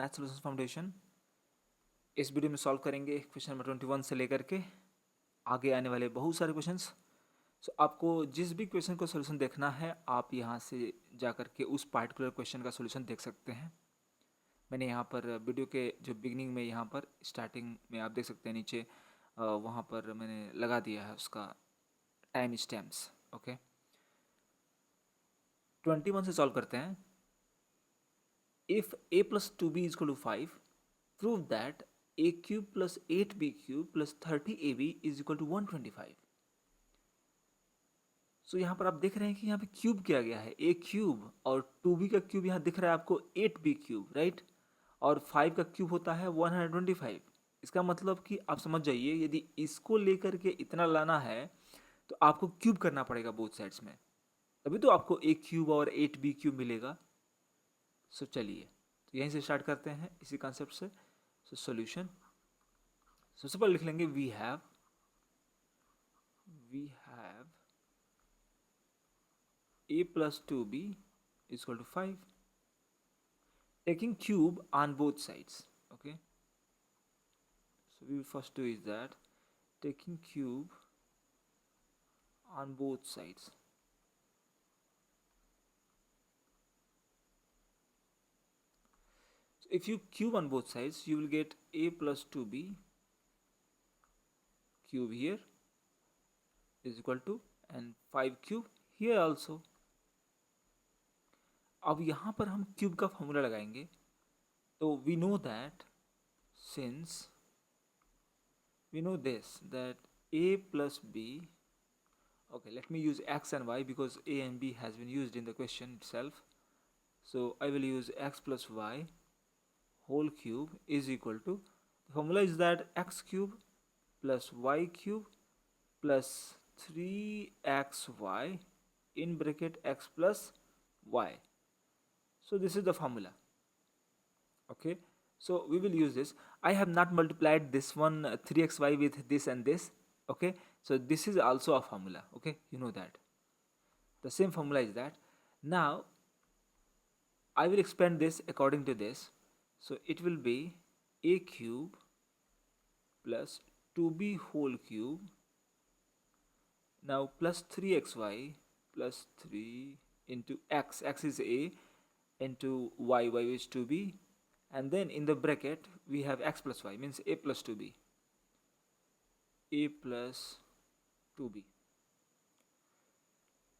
Math solutions foundation. इस video में solve करेंगे क्वेश्चन नंबर 21 से लेकर के आगे आने वाले बहुत सारे क्वेश्चंस। सो आपको जिस भी क्वेश्चन का सॉल्यूशन देखना है आप यहाँ से जा कर के उस पार्टिकुलर क्वेश्चन का सॉल्यूशन देख सकते हैं। मैंने यहाँ पर वीडियो के जो बिगनिंग में यहाँ पर स्टार्टिंग में आप देख सकते हैं नीचे वहाँ पर मैंने लगा दिया है उसका टाइम स्टैम्प्स। ओके, 21 से सॉल्व करते हैं। If a plus 2b is equal to 5, prove that a cube plus 8b cube plus 30ab is equal to 125। सो यहाँ पर आप देख रहे हैं कि यहाँ पे क्यूब किया गया है a क्यूब, और 2b का क्यूब यहाँ दिख रहा है आपको 8b क्यूब, राइट। और 5 का क्यूब होता है 125। इसका मतलब कि आप समझ जाइए, यदि इसको लेकर के इतना लाना है तो आपको क्यूब करना पड़ेगा बोथ साइड्स में, तभी तो आपको a क्यूब और 8b क्यूब मिलेगा। सो चलिए तो यहीं से स्टार्ट करते हैं इसी कॉन्सेप्ट से। सो सॉल्यूशन सबसे पहले लिख लेंगे we have a plus 2b is equal to 5, taking cube on both sides. Okay, so we will first do is that taking cube on both sides. So if you cube on both sides, you will get a plus 2b cube here is equal to and 5 cube here also. अब यहाँ पर हम cube का formula लगाएंगे। तो we know that since we know this that a plus b, okay, let me use x and y because a and b has been used in the question itself. So I will use x plus y whole cube is equal to, the formula is that x cube plus y cube plus 3xy in bracket x plus y. So this is the formula. Okay, so we will use this. I have not multiplied this one 3xy with this and this. Okay, so this is also a formula. Okay, you know that the same formula is that. Now I will expand this according to this. So it will be a cube plus 2b whole cube, now plus 3xy plus 3 into x, x is a, into y, y is 2b, and then in the bracket we have x plus y, means a plus 2b, a plus 2b,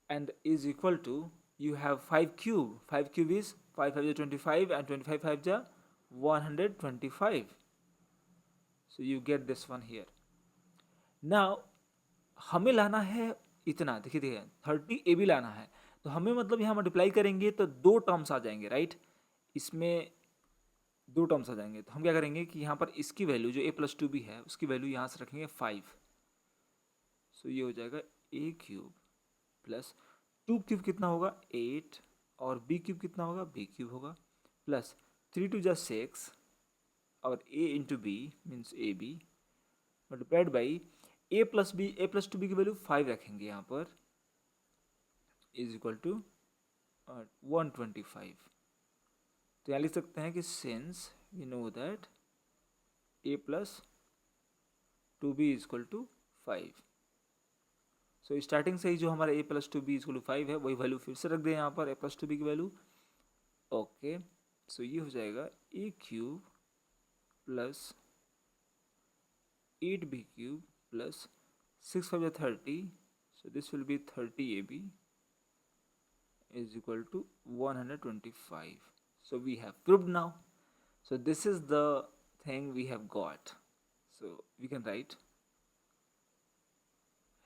and is equal to, you have 5 cube, 5 cube is 5 5 is 25 and 25 5 is 125. So you get this one here. Now हमें लाना है इतना, देखिए देखिए 30 A B लाना है, तो हमें मतलब यहाँ मल्टीप्लाई करेंगे तो दो टर्म्स आ जाएंगे, राइट। इसमें दो टर्म्स आ जाएंगे, तो हम क्या करेंगे कि यहाँ पर इसकी वैल्यू जो a प्लस 2b है उसकी वैल्यू यहाँ से रखेंगे 5। सो ये हो जाएगा a क्यूब प्लस 2 क्यूब कितना होगा 8, और b क्यूब कितना होगा b क्यूब होगा, प्लस 3 2 जा 6, और a into b means a b multiplied by a plus b, a plus 2b की वैल्यू 5 रखेंगे यहाँ पर, इज इक्वल टू 125। तो यहाँ लिख सकते हैं कि since we know that a plus 2b is equal to 5। So starting से ही जो हमारा a plus 2b is equal to 5 है वही वैल्यू फिर से रख दें यहाँ पर a प्लस 2b की वैल्यू। ओके, सो ये हो जाएगा a cube plus 8b cube plus 6 5 is 30, so this will be 30 AB is equal to 125. So we have proved now. So this is the thing we have got. So we can write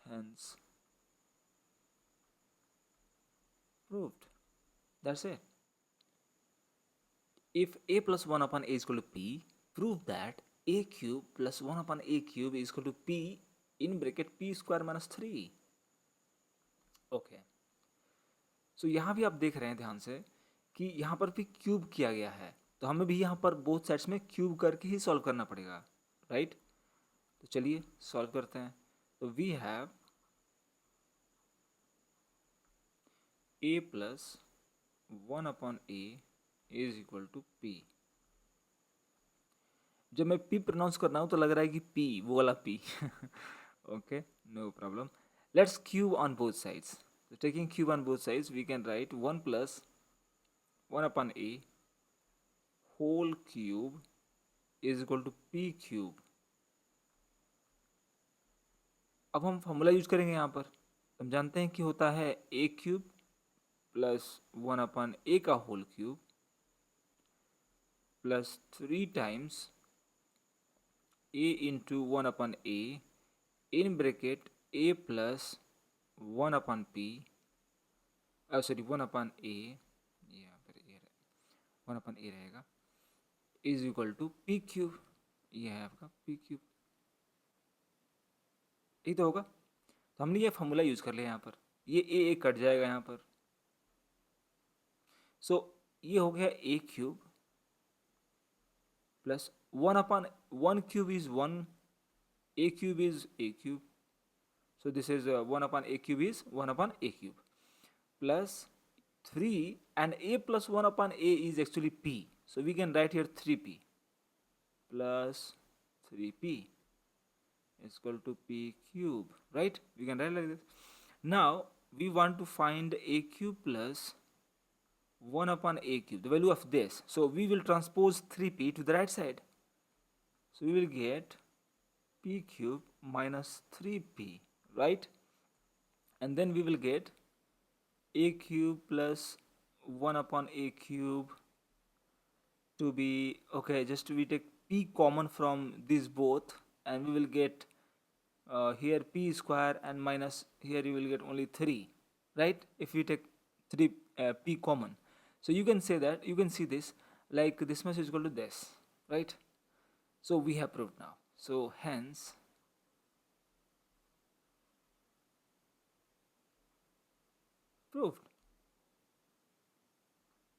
hence proved. That's it. If a plus 1 upon a is equal to p, prove that a cube plus 1 upon a cube is equal to p in bracket p square minus 3. Okay, so यहाँ भी आप देख रहे हैं ध्यान से कि यहाँ पर भी क्यूब किया गया है, तो हमें भी यहाँ पर बोथ साइड्स में क्यूब करके ही सॉल्व करना पड़ेगा, राइट। तो चलिए सॉल्व करते हैं। तो we have a plus 1 upon a is equal to p। जब मैं पी प्रोनाउंस कर रहा हूँ तो लग रहा है कि पी, वो वाला p. Okay, no problem. Let's cube on both sides. So taking cube on both sides, we can write 1 plus 1 upon a whole cube is equal to p cube. अब हम फॉर्मूला यूज करेंगे यहाँ पर। हम जानते हैं कि होता है a cube plus 1 upon a का whole cube plus 3 times a into 1 upon a in bracket a plus 1 upon p, sorry 1 upon a, यहाँ पर a 1 अपन a रहेगा, is equal to p cube. ये है आपका पी क्यूब, यही तो होगा। तो हमने ये फॉर्मूला यूज कर लिया यहाँ पर, ये ए कट जाएगा यहाँ पर। सो ये हो गया a cube plus 1 upon 1 cube is 1, a cube is a cube, so this is 1 upon a cube is 1 upon a cube plus 3 and a plus 1 upon a is actually p, so we can write here 3p plus 3p is equal to p cube, right? We can write like this. Now we want to find a cube plus 1 upon a cube, the value of this, so we will transpose 3p to the right side, so we will get p cube minus 3p, right? And then we will get a cube plus 1 upon a cube to be, okay, just we take p common from these both and we will get here p square and minus here you will get only 3, right? If you take 3 p common, so you can say that, you can see this like this much is equal to this, right? So we have proved now, so hence proved.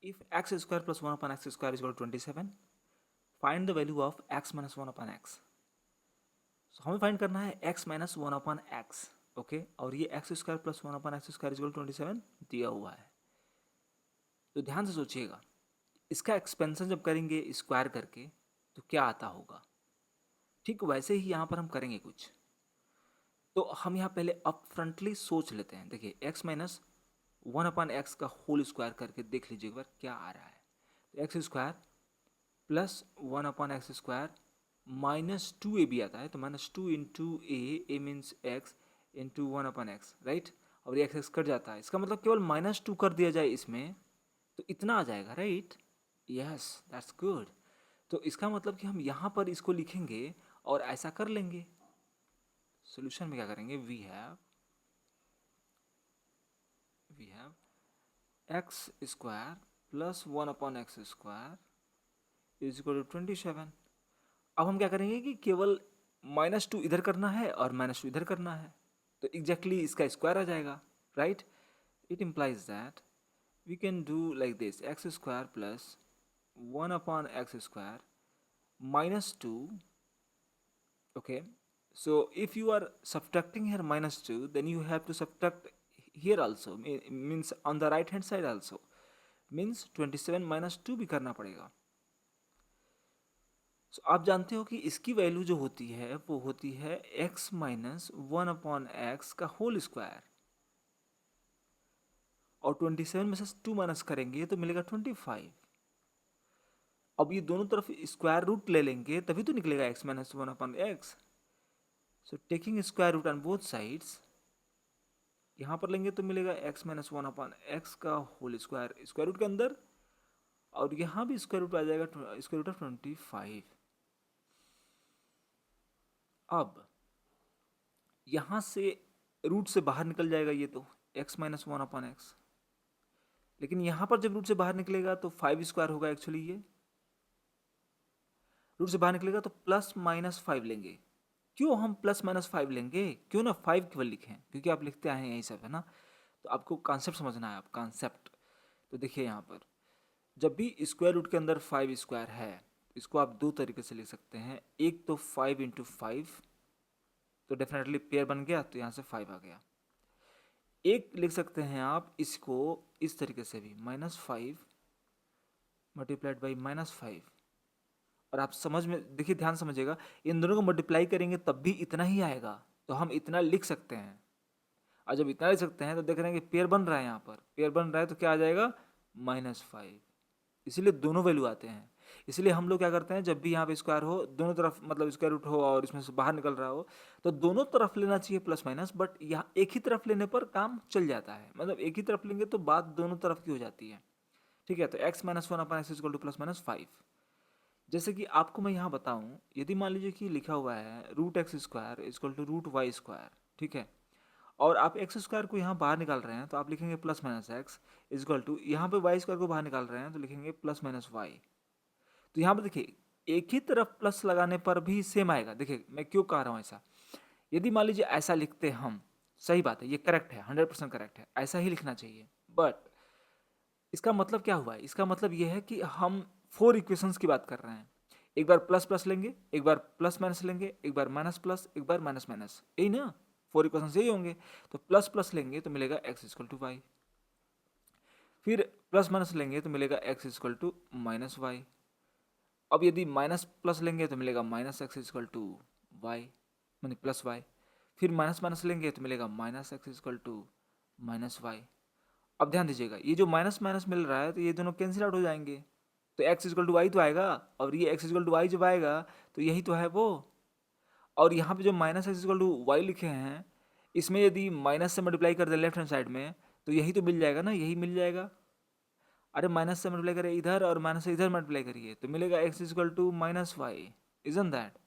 If x square plus 1 upon x square is equal to 27, find the value of x minus 1 upon x. So हमें find करना है x minus 1 upon x, okay, और ये x square plus 1 upon x square equal 27 दिया हुआ है। तो ध्यान से सोचिएगा, इसका एक्सपेंशन जब करेंगे स्क्वायर करके तो क्या आता होगा, ठीक वैसे ही यहाँ पर हम करेंगे कुछ। तो हम यहाँ पहले अप फ्रंटली सोच लेते हैं। देखिए x माइनस 1 अपॉन एक्स का होल स्क्वायर करके देख लीजिए एक बार क्या आ रहा है। तो x square plus 1 upon x square minus 2a भी आता है, तो minus 2 into a means x into 1 upon x, right? और ये एक्स कट जाता है, इसका मतलब केवल माइनस 2 कर दिया जाए इसमें तो इतना आ जाएगा, राइट? Yes, that's good. तो इसका मतलब कि हम यहाँ पर इसको लिखेंगे और ऐसा कर लेंगे। सोल्यूशन में क्या करेंगे, we have x square plus 1 upon x square is equal to 27। अब हम क्या करेंगे कि केवल माइनस 2 इधर करना है और माइनस 2 इधर करना है, तो एग्जैक्टली इसका स्क्वायर आ जाएगा, right? It implies that we can do like this, x square plus 1 upon x square minus 2, okay? So if you are subtracting here minus 2, then you have to subtract here also, means on the right hand side also, means 27 minus 2 भी करना पड़ेगा। So आप जानते हो कि इसकी value जो होती है वो होती है x माइनस 1 अपॉन एक्स का होल स्क्वायर, और 27 में से 2 माइनस करेंगे तो मिलेगा 25। अब ये दोनों तरफ स्क्वायर रूट ले लेंगे तभी तो निकलेगा x minus 1 upon x. So taking square root on both sides, यहाँ पर लेंगे तो मिलेगा x माइनस 1 अपॉन एक्स का होल स्क्वायर स्क्वायर रूट के अंदर, और यहाँ भी स्क्वायर रूट आ जाएगा स्क्वायर रूट ऑफ 25। अब यहाँ से रूट से बाहर निकल जाएगा ये तो x माइनस 1 अपॉन एक्स, लेकिन यहाँ पर जब रूट से बाहर निकलेगा तो 5 स्क्वायर होगा एक्चुअली, ये रूट से बाहर निकलेगा तो प्लस माइनस 5 लेंगे। क्यों हम प्लस माइनस 5 लेंगे, क्यों ना 5 केवल लिखें, क्योंकि आप लिखते आए हैं यही सब, है ना? तो आपको कॉन्सेप्ट समझना है, आप कॉन्सेप्ट। तो देखिए यहाँ पर जब भी स्क्वायर रूट के अंदर 5 स्क्वायर है, इसको आप दो तरीके से लिख सकते हैं। एक तो 5 इंटू 5, तो डेफिनेटली पेयर बन गया, तो यहाँ से 5 आ गया। एक लिख सकते हैं आप इसको इस तरीके से भी, -5 मल्टीप्लाइड बाई -5, और आप समझ में देखिए, ध्यान समझिएगा, इन दोनों को मल्टीप्लाई करेंगे तब भी इतना ही आएगा, तो हम इतना लिख सकते हैं। और जब इतना लिख सकते हैं तो देख रहे हैं कि पेयर बन रहा है, यहाँ पर पेयर बन रहा है तो क्या आ जाएगा -5, इसीलिए दोनों वैल्यू आते हैं। इसलिए हम लोग क्या करते हैं, जब भी यहाँ पे स्क्वायर हो दोनों तरफ, मतलब स्क्वायर रूट हो और इसमें से बाहर निकल रहा हो, तो दोनों तरफ लेना चाहिए प्लस माइनस, बट यहाँ एक ही तरफ लेने पर काम चल जाता है, मतलब एक ही तरफ लेंगे तो बात दोनों तरफ की हो जाती है। ठीक है, तो x-1/x = -5। जैसे कि आपको मैं यहाँ बताऊँ, यदि मान लीजिए कि लिखा हुआ है √x² = √y², ठीक है, और आप एक्स स्क्वायर को यहाँ बाहर निकाल रहे हैं तो आप लिखेंगे +-x इजक्वल टू, यहाँ पे वाई स्क्वायर को बाहर निकाल रहे हैं तो लिखेंगे +-y। तो यहाँ पर देखिए, एक ही तरफ प्लस लगाने पर भी सेम आएगा। देखिए मैं क्यों कह रहा हूँ ऐसा, यदि मान लीजिए ऐसा लिखते हम, सही बात है, ये करेक्ट है, 100% करेक्ट है, ऐसा ही लिखना चाहिए, बट इसका मतलब क्या हुआ है, इसका मतलब ये है कि हम 4 इक्वेशंस की बात कर रहे हैं। एक बार प्लस प्लस लेंगे, एक बार प्लस माइनस लेंगे, एक बार माइनस प्लस, एक बार माइनस माइनस, यही ना 4 इक्वेशंस यही होंगे। तो प्लस प्लस लेंगे तो मिलेगा x=y, फिर प्लस माइनस लेंगे तो मिलेगा x=-y। अब यदि माइनस प्लस लेंगे तो मिलेगा -x=y, मानी +y। फिर माइनस माइनस लेंगे तो मिलेगा -x=-y। अब ध्यान दीजिएगा, ये जो माइनस माइनस मिल रहा है तो ये दोनों कैंसिल आउट हो जाएंगे, तो x=y तो आएगा, और ये x=y जब आएगा तो यही तो है वो। और यहाँ पे जो -x=y लिखे हैं, इसमें यदि माइनस से मल्टीप्लाई कर दे लेफ्ट हैंड साइड में तो यही तो मिल जाएगा ना, यही मिल जाएगा। अरे माइनस से मल्टीप्लाई करिए इधर और माइनस से इधर मल्टीप्लाई करिए तो मिलेगा x=-y, इजंट दैट।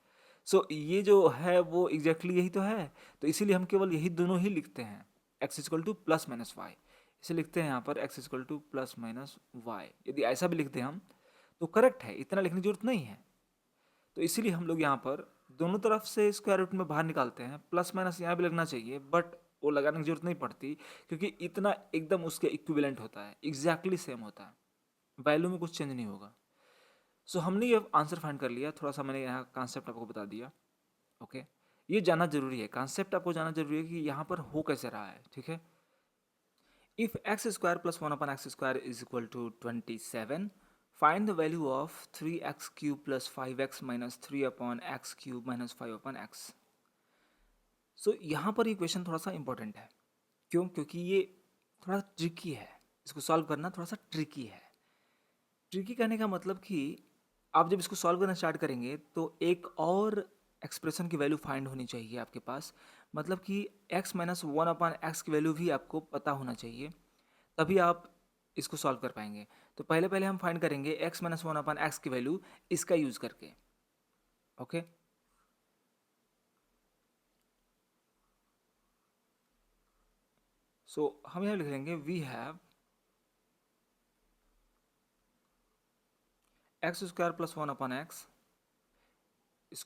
सो ये जो है वो एग्जैक्टली यही तो है, तो इसीलिए हम केवल यही दोनों ही लिखते हैं, x=+-y, इसे लिखते हैं यहाँ पर x=+-y। यदि ऐसा भी लिखते हैं हम तो करेक्ट है, इतना लिखने की जरूरत नहीं है। तो इसीलिए हम लोग यहाँ पर दोनों तरफ से स्क्वायर रूट में बाहर निकालते हैं, प्लस माइनस यहाँ भी लगना चाहिए, बट वो लगाने की जरूरत नहीं पड़ती, क्योंकि इतना एकदम उसके इक्विवेलेंट होता है, एग्जैक्टली सेम होता है, वैल्यू में कुछ चेंज नहीं होगा। सो हमने ये आंसर फाइंड कर लिया, थोड़ा सा मैंने यहाँ कॉन्सेप्ट आपको बता दिया। ओके, ये जानना जरूरी है, कॉन्सेप्ट आपको जानना जरूरी है कि यहाँ पर हो कैसे रहा है। ठीक है, if x² + 1/x² = 27, find the value of 3x³ + 5x - 3/x³ - 5/x। सो यहाँ पर ये क्वेश्चन थोड़ा सा इंपॉर्टेंट है। क्यों? क्योंकि ये थोड़ा ट्रिकी है, इसको सॉल्व करना थोड़ा सा ट्रिकी है। ट्रिकी कहने का मतलब कि आप जब इसको सॉल्व करना स्टार्ट करेंगे तो एक और एक्सप्रेशन की वैल्यू फाइंड होनी चाहिए आपके पास, मतलब कि x-1/x की वैल्यू भी आपको पता होना चाहिए, तभी आप इसको सॉल्व कर पाएंगे। तो पहले पहले हम फाइंड करेंगे x-1/x की वैल्यू इसका यूज़ करके। ओके, सो हम यहाँ लिख लेंगे वी हैव x² + 1/x² =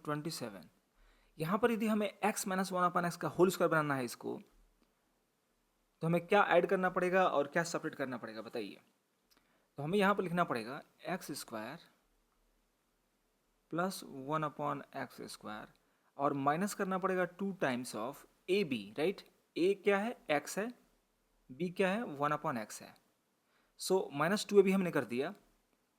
27। यहाँ पर यदि हमें x-1/x का होल स्क्वायर बनाना है इसको, तो हमें क्या ऐड करना पड़ेगा और क्या सेपरेट करना पड़ेगा बताइए। तो हमें यहाँ पर लिखना पड़ेगा x² + 1/x² और माइनस करना पड़ेगा 2 times of a b, right. a क्या है, x है, b क्या है, 1/x है। सो -2ab हमने कर दिया।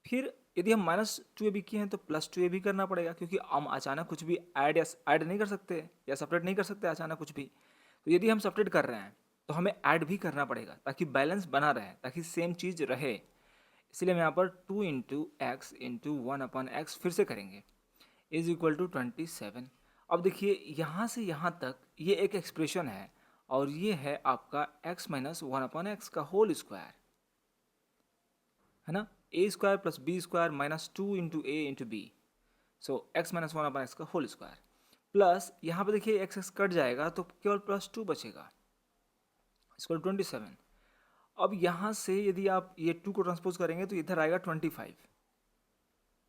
फिर यदि हम -2ab किए हैं तो +2ab करना पड़ेगा, क्योंकि हम अचानक कुछ भी ऐड नहीं कर सकते या सेपरेट नहीं कर सकते अचानक कुछ भी। तो यदि हम सेपरेट कर रहे हैं तो हमें ऐड भी करना पड़ेगा, ताकि बैलेंस बना रहे, ताकि सेम चीज़ रहे। इसलिए हम यहाँ पर 2 × x × 1/x फिर से करेंगे = 27। अब देखिए यहाँ से यहाँ तक ये एक एक्सप्रेशन है, और ये है आपका x - 1/x का होल स्क्वायर, है ना, a² + b² - 2 × a × b। So x - 1/x का होल स्क्वायर प्लस यहाँ पे देखिए x कट जाएगा तो केवल +2 बचेगा, इसको 27। अब यहाँ से यदि आप ये 2 को ट्रांसपोज करेंगे तो इधर आएगा 25।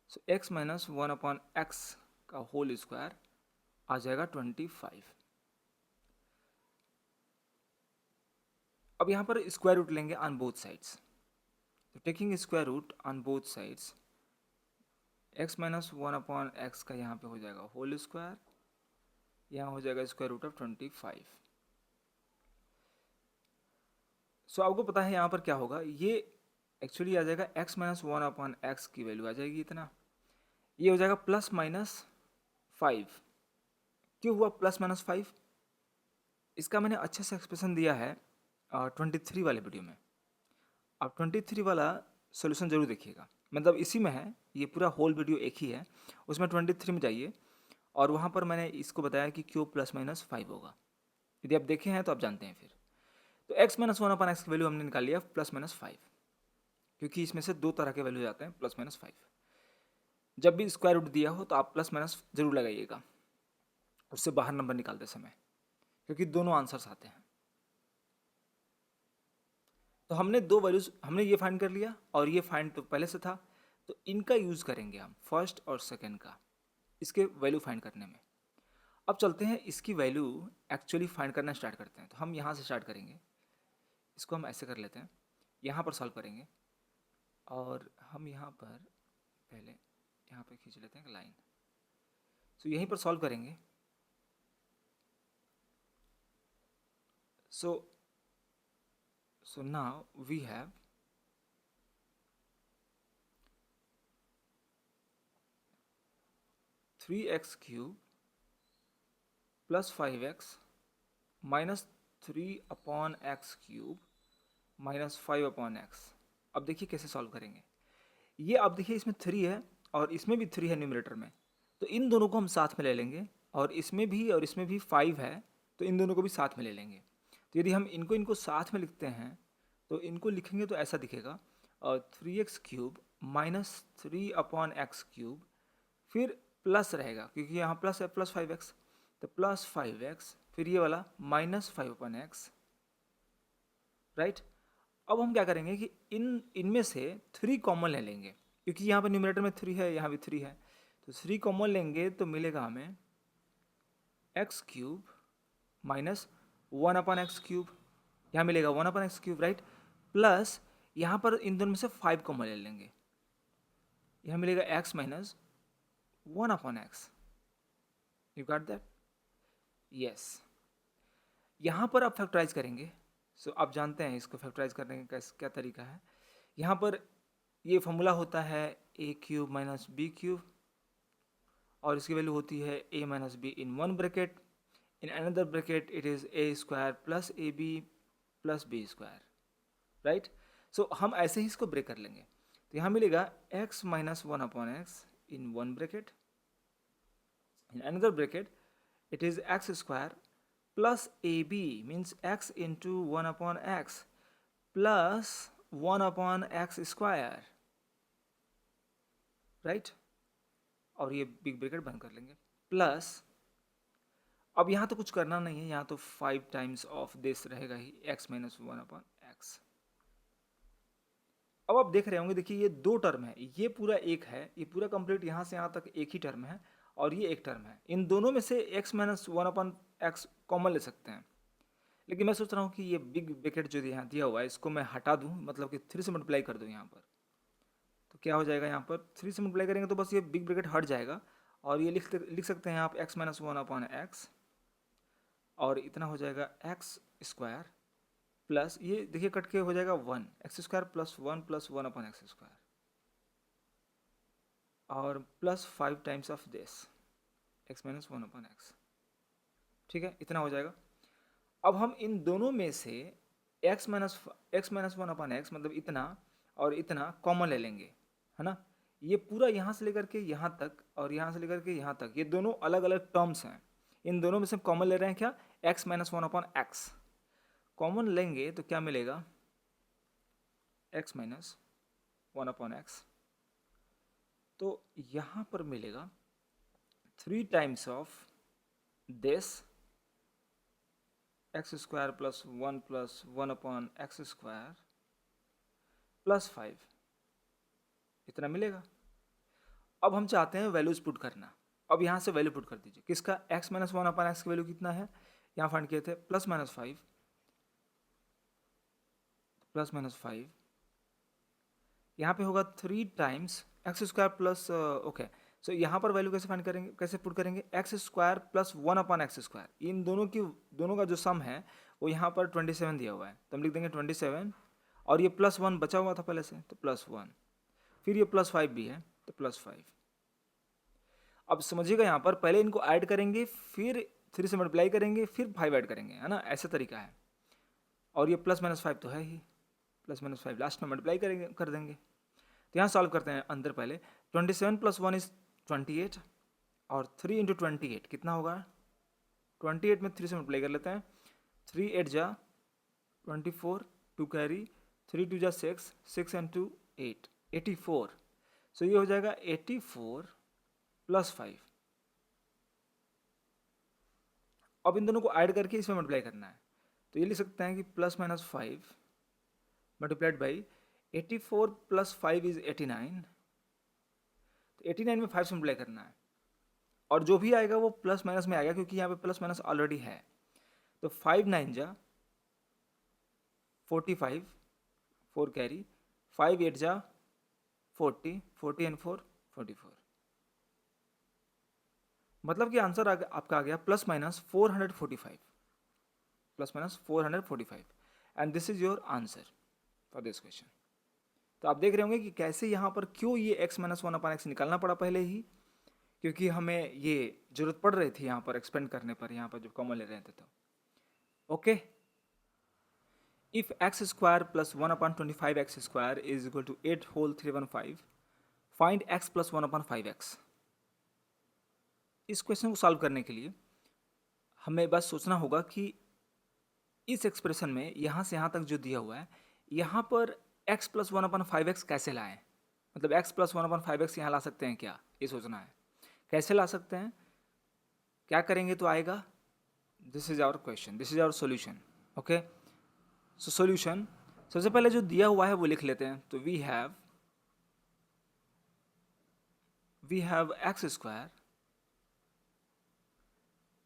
सो x - 1/x का होल स्क्वायर आ जाएगा 25। अब यहाँ पर स्क्वायर रूट लेंगे ऑन बोथ साइड्स, तो taking square root on both sides, x - 1/x का यहाँ पे हो जाएगा होल स्क्वायर, यहाँ हो जाएगा √25। सो आपको पता है यहाँ पर क्या होगा, ये एक्चुअली आ जाएगा x - 1/x की वैल्यू आ जाएगी इतना, ये हो जाएगा +-5। क्यों हुआ +-5? इसका मैंने अच्छे से एक्सप्रेशन दिया है 23 वाले वीडियो में। आप 23 वाला सोल्यूशन जरूर देखिएगा, मतलब इसी में है, ये पूरा होल वीडियो एक ही है, उसमें 23 में जाइए और वहाँ पर मैंने इसको बताया कि क्यों +-5 होगा। यदि आप देखे हैं तो आप जानते हैं फिर। तो x-1/x की वैल्यू हमने निकाल लिया +-5, क्योंकि इसमें से दो तरह के वैल्यू जाते हैं +-5। जब भी स्क्वायर रूट दिया हो तो आप +- जरूर लगाइएगा उससे बाहर नंबर निकालते समय, क्योंकि दोनों आंसर्स आते हैं। तो हमने दो वैल्यूज, हमने ये फाइंड कर लिया और ये फाइंड तो पहले से था, तो इनका यूज़ करेंगे हम फर्स्ट और सेकेंड का इसके वैल्यू फाइंड करने में। अब चलते हैं इसकी वैल्यू एक्चुअली फाइंड करना स्टार्ट करते हैं। तो हम यहाँ से स्टार्ट करेंगे, इसको हम ऐसे कर लेते हैं, यहाँ पर सॉल्व करेंगे और हम यहाँ पर पहले यहाँ पे खींच लेते हैं लाइन। सो यहीं पर सॉल्व करेंगे। So now we have 3x cube plus 5x minus 3/x cube minus 5/x। अब देखिए कैसे सॉल्व करेंगे। ये अब देखिए इसमें 3 है और इसमें भी 3 है न्यूमरेटर में, तो इन दोनों को हम साथ में ले लेंगे और इसमें भी 5 है, तो इन दोनों को भी साथ में ले लेंगे। तो यदि हम इनको साथ में लिखते हैं तो इनको लिखेंगे तो ऐसा दिखेगा 3x cube minus 3/x cube, फिर प्लस रहेगा क्योंकि यहाँ प्लस है +5x, तो +5x, फिर ये वाला -5/x, राइट। अब हम क्या करेंगे कि इनमें से 3 कॉमन ले लेंगे, क्योंकि यहाँ पर न्यूमरेटर में 3 है, यहाँ भी 3 है, तो 3 कॉमन लेंगे तो मिलेगा हमें x cube minus 1/x cube, यहाँ मिलेगा 1/x क्यूब, राइट। प्लस यहाँ पर इन दोनों में से 5 कॉमन ले लेंगे, यहाँ मिलेगा x minus 1/x। You got that? Yes. यहाँ पर आप फैक्टराइज करेंगे। सो आप जानते हैं इसको फैक्टराइज करने का क्या तरीका है। यहाँ पर ये फॉर्मूला होता है a cube minus b cube, और इसकी वैल्यू होती है a minus b in one bracket, in another bracket it is a square plus a b plus b square, right. So हम ऐसे ही इसको ब्रेक कर लेंगे। तो यहाँ मिलेगा x minus 1/x in one bracket, in another bracket it is x square plus ab means x into 1/x plus 1/x square, right। और ये बिग ब्रैकेट बंद कर लेंगे, प्लस अब यहाँ तो कुछ करना नहीं है, यहाँ तो 5 टाइम्स ऑफ दिस रहेगा ही, x माइनस 1/x। अब आप देख रहे होंगे, देखिए ये दो टर्म है, ये पूरा एक है, ये पूरा कंप्लीट यहाँ से यहाँ तक एक ही टर्म है और ये एक टर्म है। इन दोनों में से x माइनस 1/x कॉमन ले सकते हैं, लेकिन मैं सोच रहा हूँ कि ये बिग ब्रैकेट जो यहाँ दिया हुआ है इसको मैं हटा दूँ, मतलब कि 3 से मल्टीप्लाई कर दूँ यहाँ पर। तो क्या हो जाएगा, यहाँ पर 3 से मल्टीप्लाई करेंगे तो बस ये बिग ब्रैकेट हट जाएगा और ये लिख सकते हैं आप x माइनस 1/x, और इतना हो जाएगा x स्क्वायर प्लस ये देखिए कट के हो जाएगा 1 x square plus 1 plus 1/x square, और plus 5 times of this x minus 1/x। ठीक है, इतना हो जाएगा। अब हम इन दोनों में से x माइनस 1/x मतलब इतना और इतना कॉमन ले लेंगे, है ना। ये पूरा यहाँ से लेकर के यहाँ तक और यहाँ से लेकर के यहाँ तक, ये दोनों अलग अलग टर्म्स हैं, इन दोनों में से कॉमन ले रहे हैं क्या, x माइनस 1/x कॉमन लेंगे तो क्या मिलेगा, x माइनस 1/x। तो यहाँ पर मिलेगा 3 times of this x square plus 1 plus 1/x square plus 5, इतना मिलेगा। अब हम चाहते हैं वैल्यूज पुट करना। अब यहाँ से वैल्यू पुट कर दीजिए, किसका, x माइनस 1/x की वैल्यू कितना है, यहाँ फाइंड किए थे प्लस माइनस 5, यहाँ पे होगा 3 times x square plus, okay. So यहाँ पर वैल्यू कैसे फाइंड करेंगे, कैसे पुट करेंगे, x square plus 1/x square, इन दोनों का जो सम है वो यहाँ पर 27 दिया हुआ है, तो हम लिख देंगे 27, और ये +1 बचा हुआ था पहले से तो +1, फिर ये +5 भी है तो +5, अब समझिएगा यहाँ पर पहले इनको ऐड करेंगे, फिर 3 से मल्टीप्लाई करेंगे, फिर 5 ऐड करेंगे, है ना, ऐसा तरीका है। और ये प्लस माइनस 5 तो है ही, प्लस माइनस 5 लास्ट में मल्टीप्लाई करेंगे कर देंगे। तो यहाँ सॉल्व करते हैं अंदर पहले। 27 + 1 इज 28 और 3 × 28 कितना होगा? 28 में 3 से मल्टीप्लाई कर लेते हैं। 3 8 जा 24, 2 कैरी, 3 2 जा 6, 6 and 2 8, 84। सो ये हो जाएगा 84 + 5। अब इन दोनों को ऐड करके इसमें मल्टीप्लाई करना है, तो ये लिख सकते हैं कि +-5 मल्टीप्लाइड बाई 84 + 5 इज 89। तो 89 में 5 से मल्टीप्लाई करना है, और जो भी आएगा वो प्लस माइनस में आएगा क्योंकि यहाँ पे प्लस माइनस ऑलरेडी है। तो 5 9 जा 45, 4 कैरी, 5 8 जा 40, 40 and 4 44। मतलब कि आंसर आपका आ गया +-445, +-445, and this is your answer for this question. तो आप देख रहे होंगे कि कैसे यहाँ पर क्यों ये x-1/x निकालना पड़ा पहले ही, क्योंकि हमें ये जरूरत पड़ रही थी यहाँ पर एक्सपेंड करने पर, यहाँ पर जब कॉमन ले रहे थे तो। Okay, if x² + 1/25x² is equal to 8 whole 315, find x + 1/5x। इस क्वेश्चन को सॉल्व करने के लिए हमें बस सोचना होगा कि इस एक्सप्रेशन में यहाँ से यहाँ तक जो दिया हुआ है, यहाँ पर x + 1/5x कैसे लाएं, मतलब x + 1/5x यहाँ ला सकते हैं क्या, ये सोचना है। कैसे ला सकते हैं, क्या करेंगे तो आएगा, this is our question, this is our solution. Okay, so solution सबसे पहले जो दिया हुआ है वो लिख लेते हैं। तो we have x²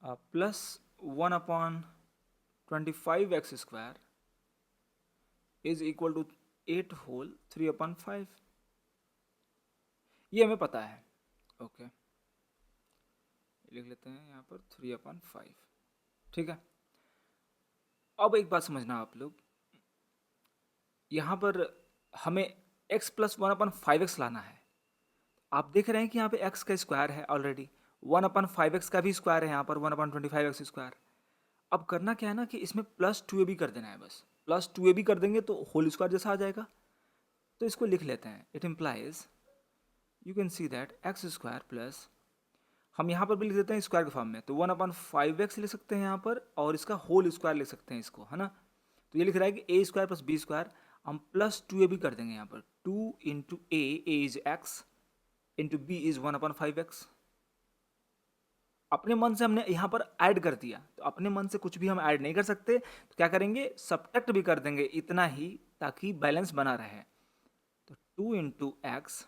+ 1/25x² is equal to 8 whole 3/5। ये हमें पता है। ओके, लिख लेते हैं यहाँ पर 3/5। ठीक है, अब एक बात समझना आप लोग, यहाँ पर हमें x + 1/5x लाना है। आप देख रहे हैं कि यहाँ पे x का स्क्वायर है ऑलरेडी, 1/5x का भी स्क्वायर है यहाँ पर 1/25x²। अब करना क्या है ना कि इसमें +2ab कर देना है, बस +2ab कर देंगे तो होल स्क्वायर जैसा आ जाएगा। तो इसको लिख लेते हैं। It implies, you can see that x² plus, हम यहाँ पर भी लिख देते हैं स्क्वायर के फॉर्म में, तो 1/5x लिख सकते हैं यहाँ पर, और इसका होल स्क्वायर लिख सकते हैं इसको, है ना। तो ये लिख रहा है कि a² + b², हम +2ab कर देंगे यहाँ पर। 2 × a is x, × b is 1/5x। अपने मन से हमने यहाँ पर ऐड कर दिया, तो अपने मन से कुछ भी हम ऐड नहीं कर सकते, तो क्या करेंगे, सब्ट्रैक्ट भी कर देंगे इतना ही, ताकि बैलेंस बना रहे। तो 2 × x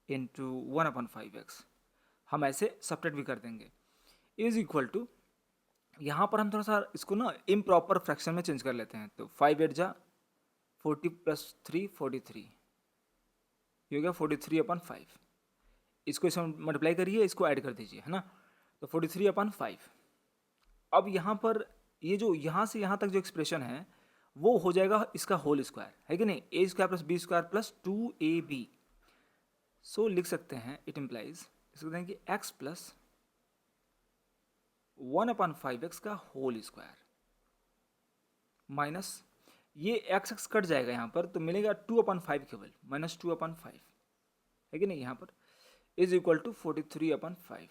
× 1/5x हम ऐसे सब्ट्रैक्ट भी कर देंगे, इज इक्वल टू, यहाँ पर हम थोड़ा सा इसको ना इम्प्रॉपर फ्रैक्शन में चेंज कर लेते हैं। तो 5 8 जा 40 + 3 43, ये हो गया 43/5। इसको इसमें मल्टीप्लाई करिए, इसको ऐड कर दीजिए, है ना। तो 43/5। अब यहाँ पर ये जो यहाँ से यहाँ तक जो एक्सप्रेशन है वो हो जाएगा इसका होल स्क्वायर, है कि नहीं, a² + b² + 2ab। सो लिख सकते हैं, इट इम्प्लाइज, लिख सकते हैं कि x + 1/5x का होल स्क्वायर माइनस, ये x कट जाएगा यहाँ पर, तो मिलेगा 2/5 केवल, -2/5, है कि नहीं, यहाँ पर इज इक्वल टू 43/5।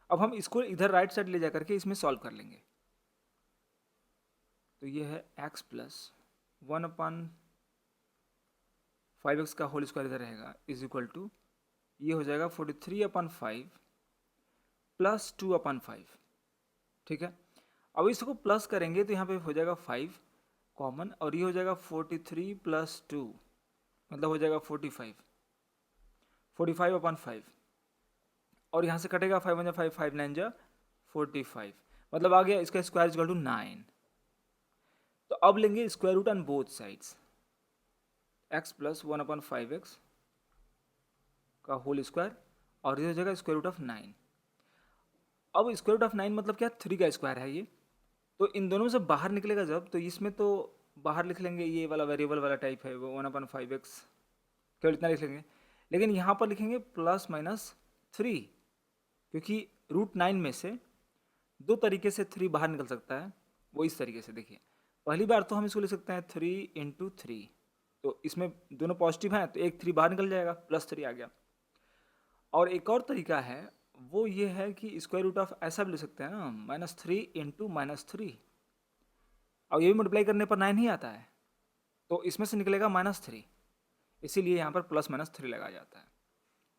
अब हम इसको इधर राइट साइड ले जा करके इसमें सॉल्व कर लेंगे। तो ये है x + 1/5x का होल स्क्वायर इधर रहेगा, इज इक्वल टू, ये हो जाएगा 43/5 + 2/5। ठीक है, अब इसको प्लस करेंगे तो यहाँ पे हो जाएगा 5 कॉमन, और ये हो जाएगा 43 + 2, मतलब हो जाएगा 45/5, और यहाँ से कटेगा 5 1 5, 5 9 जा 45, मतलब आ गया इसका स्क्वायर इक्वल टू 9। तो अब लेंगे square root on both sides, x + 1/5x का होल स्क्वायर, और ये हो जाएगा स्क्वायर रूट ऑफ 9। अब स्क्वायर रूट ऑफ 9 मतलब क्या, 3 का स्क्वायर है ये, तो इन दोनों में से बाहर निकलेगा जब, तो इसमें तो बाहर लिख लेंगे, ये वाला वेरिएबल वाला टाइप है वो 1/5x, केवल इतना लिख लेंगे। लेकिन यहाँ पर लिखेंगे +-3 3, क्योंकि √9 में से दो तरीके से 3 बाहर निकल सकता है। वो इस तरीके से देखिए, पहली बार तो हम इसको ले सकते हैं 3 × 3, तो इसमें दोनों पॉजिटिव हैं तो एक 3 बाहर निकल जाएगा, +3 आ गया। और एक और तरीका है, वो ये है कि स्क्वायर रूट ऑफ ऐसा भी ले सकते हैं ना, -3 × -3, और ये भी मल्टीप्लाई करने पर 9 ही आता है, तो इसमें से निकलेगा -3, इसीलिए यहाँ पर +-3 लगाया जाता है।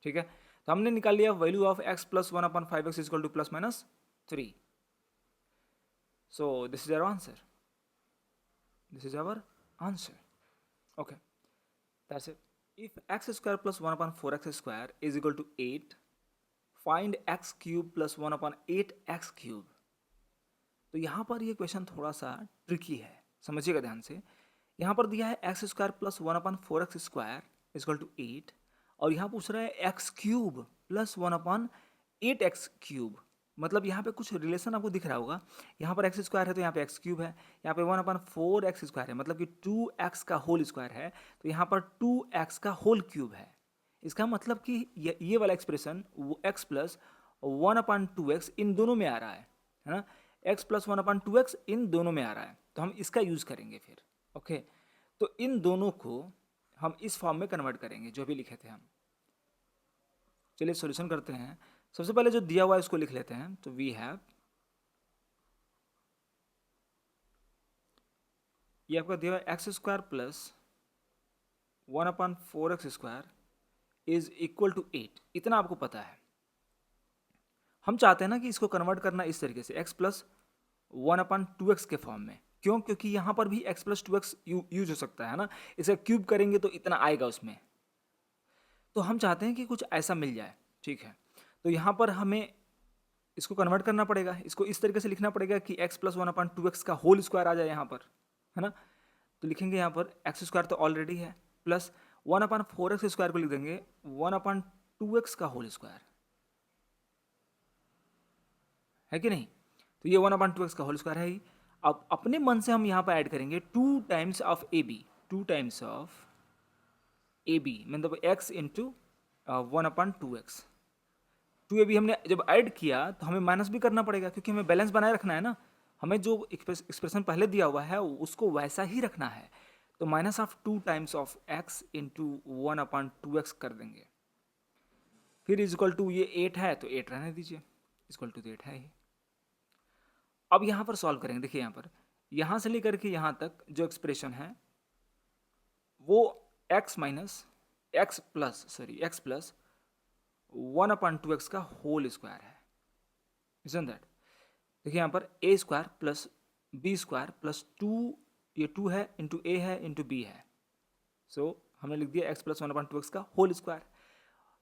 ठीक है, तो हमने निकाल लिया value of x + 1/5x = +-3. So this is our answer. This is our answer. Okay, that's it. If x square plus 1/4x square is equal to 8, find x cube plus 1/8x cube. तो यहाँ पर ये question थोड़ा सा tricky है, समझिएगा ध्यान से। यहाँ पर दिया है x square plus 1/4x square equal to 8, और यहाँ पूछ रहा है x cube plus 1/8x cube. मतलब यहाँ पे कुछ रिलेशन आपको दिख रहा होगा, यहाँ पर x स्क्वायर है तो यहाँ पे x क्यूब है, यहाँ पे 1/4x स्क्वायर है मतलब कि 2x का होल स्क्वायर है, तो यहाँ पर 2x का होल क्यूब है। इसका मतलब कि ये वाला एक्सप्रेशन x प्लस 1/2x इन दोनों में आ रहा है ना, x प्लस 1/2x इन दोनों में आ रहा है, तो हम इसका यूज़ करेंगे फिर। ओके, तो इन दोनों को हम इस फॉर्म में कन्वर्ट करेंगे जो भी लिखे थे हम। चलिए सॉल्यूशन करते हैं। सबसे पहले जो दिया हुआ है उसको लिख लेते हैं। तो वी हैव, ये आपका दिया हुआ है x square plus 1/4x square is equal to 8, इतना आपको पता है। हम चाहते हैं ना कि इसको कन्वर्ट करना इस तरीके से x प्लस 1/2x के फॉर्म में। क्यों? क्योंकि यहाँ पर भी x प्लस 2x यूज हो सकता है ना, इसे क्यूब करेंगे तो इतना आएगा उसमें, तो हम चाहते हैं कि कुछ ऐसा मिल जाए। ठीक है, तो यहाँ पर हमें इसको कन्वर्ट करना पड़ेगा, इसको इस तरीके से लिखना पड़ेगा कि x प्लस 1/2x का होल स्क्वायर आ जाए यहाँ पर, है ना। तो लिखेंगे यहाँ पर x स्क्वायर तो ऑलरेडी है, प्लस 1/4x स्क्वायर को लिख देंगे 1/2x का होल स्क्वायर, है कि नहीं। तो ये 1/2x का होल स्क्वायर है ही। अब अपने मन से हम यहाँ पर ऐड करेंगे 2 times of AB, 2 times of AB मतलब x इंटू 1/2x। 2AB हमने जब ऐड किया तो हमें माइनस भी करना पड़ेगा, क्योंकि हमें बैलेंस बनाए रखना है ना, हमें जो एक्सप्रेशन पहले दिया हुआ है उसको वैसा ही रखना है। तो minus of 2 times of x into 1/2x कर देंगे, फिर इज इक्वल टू, ये 8 है तो 8 रहने दीजिए, इक्वल टू 8 है ही। अब यहाँ पर सॉल्व करेंगे, देखिए यहाँ पर, यहाँ से लेकर के यहाँ तक जो एक्सप्रेशन है वो x प्लस 1/2x का होल स्क्वायर है, isn't that? देखिए यहाँ पर a square plus b square plus 2, ये 2 है इंटू a है इंटू b है, सो हमने लिख दिया x प्लस 1/2x का होल स्क्वायर।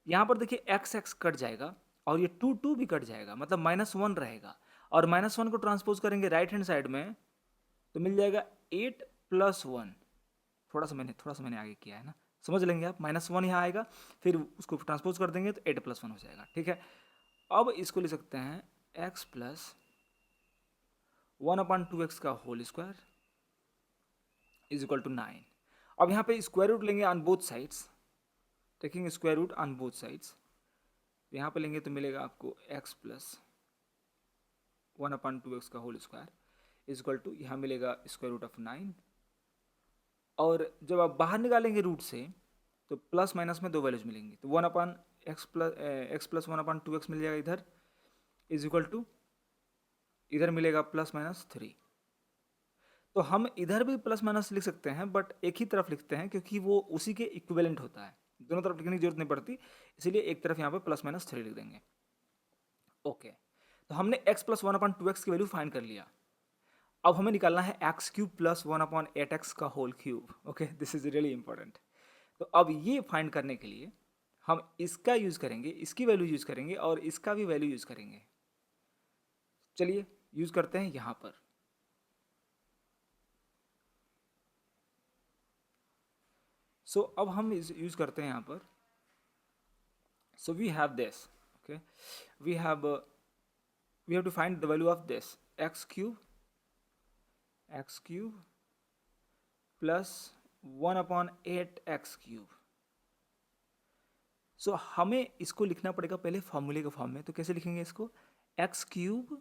यहाँ पर देखिए x कट जाएगा और ये 2 भी कट जाएगा, मतलब -1 रहेगा, और -1 को ट्रांसपोज करेंगे राइट हैंड साइड में तो मिल जाएगा 8 + 1। थोड़ा सा मैंने आगे किया है ना, समझ लेंगे आप। -1 यहाँ आएगा, फिर उसको ट्रांसपोज कर देंगे तो 8 + 1 हो जाएगा। ठीक है, अब इसको ले सकते हैं x प्लस 1/2x का whole square is equal to 9। अब यहाँ पे स्क्वायर रूट लेंगे on both sides, taking square root on both sides, यहाँ पे लेंगे तो मिलेगा आपको x प्लस 1/2x का whole square is equal to, यहाँ मिलेगा स्क्वायर रूट ऑफ 9, और जब आप बाहर निकालेंगे रूट से तो प्लस माइनस में 2 वैल्यूज मिलेंगी, तो 1/x प्लस 1/2x मिल जाएगा इधर, इज इक्वल टू इधर मिलेगा +-3। तो हम इधर भी प्लस माइनस लिख सकते हैं, बट एक ही तरफ लिखते हैं क्योंकि वो उसी के इक्विवेलेंट होता है, दोनों तरफ लिखने की जरूरत नहीं पड़ती, इसीलिए एक तरफ यहाँ पे +-3 लिख देंगे। ओके, तो हमने x प्लस 1/2x की वैल्यू फाइंड कर लिया। अब हमें निकालना है x क्यूब प्लस 1/8x का whole cube. Okay, this is really important. तो अब ये फाइंड करने के लिए हम इसका यूज करेंगे, इसकी वैल्यू यूज करेंगे और इसका भी वैल्यू यूज करेंगे। चलिए यूज करते हैं यहाँ पर। सो अब हम यूज करते हैं यहाँ पर। So we have this, okay, we have to find the value of this x cube plus 1/8x cube so हमें इसको लिखना पड़ेगा पहले फॉर्मूले के फॉर्म में। तो कैसे लिखेंगे इसको, एक्स क्यूब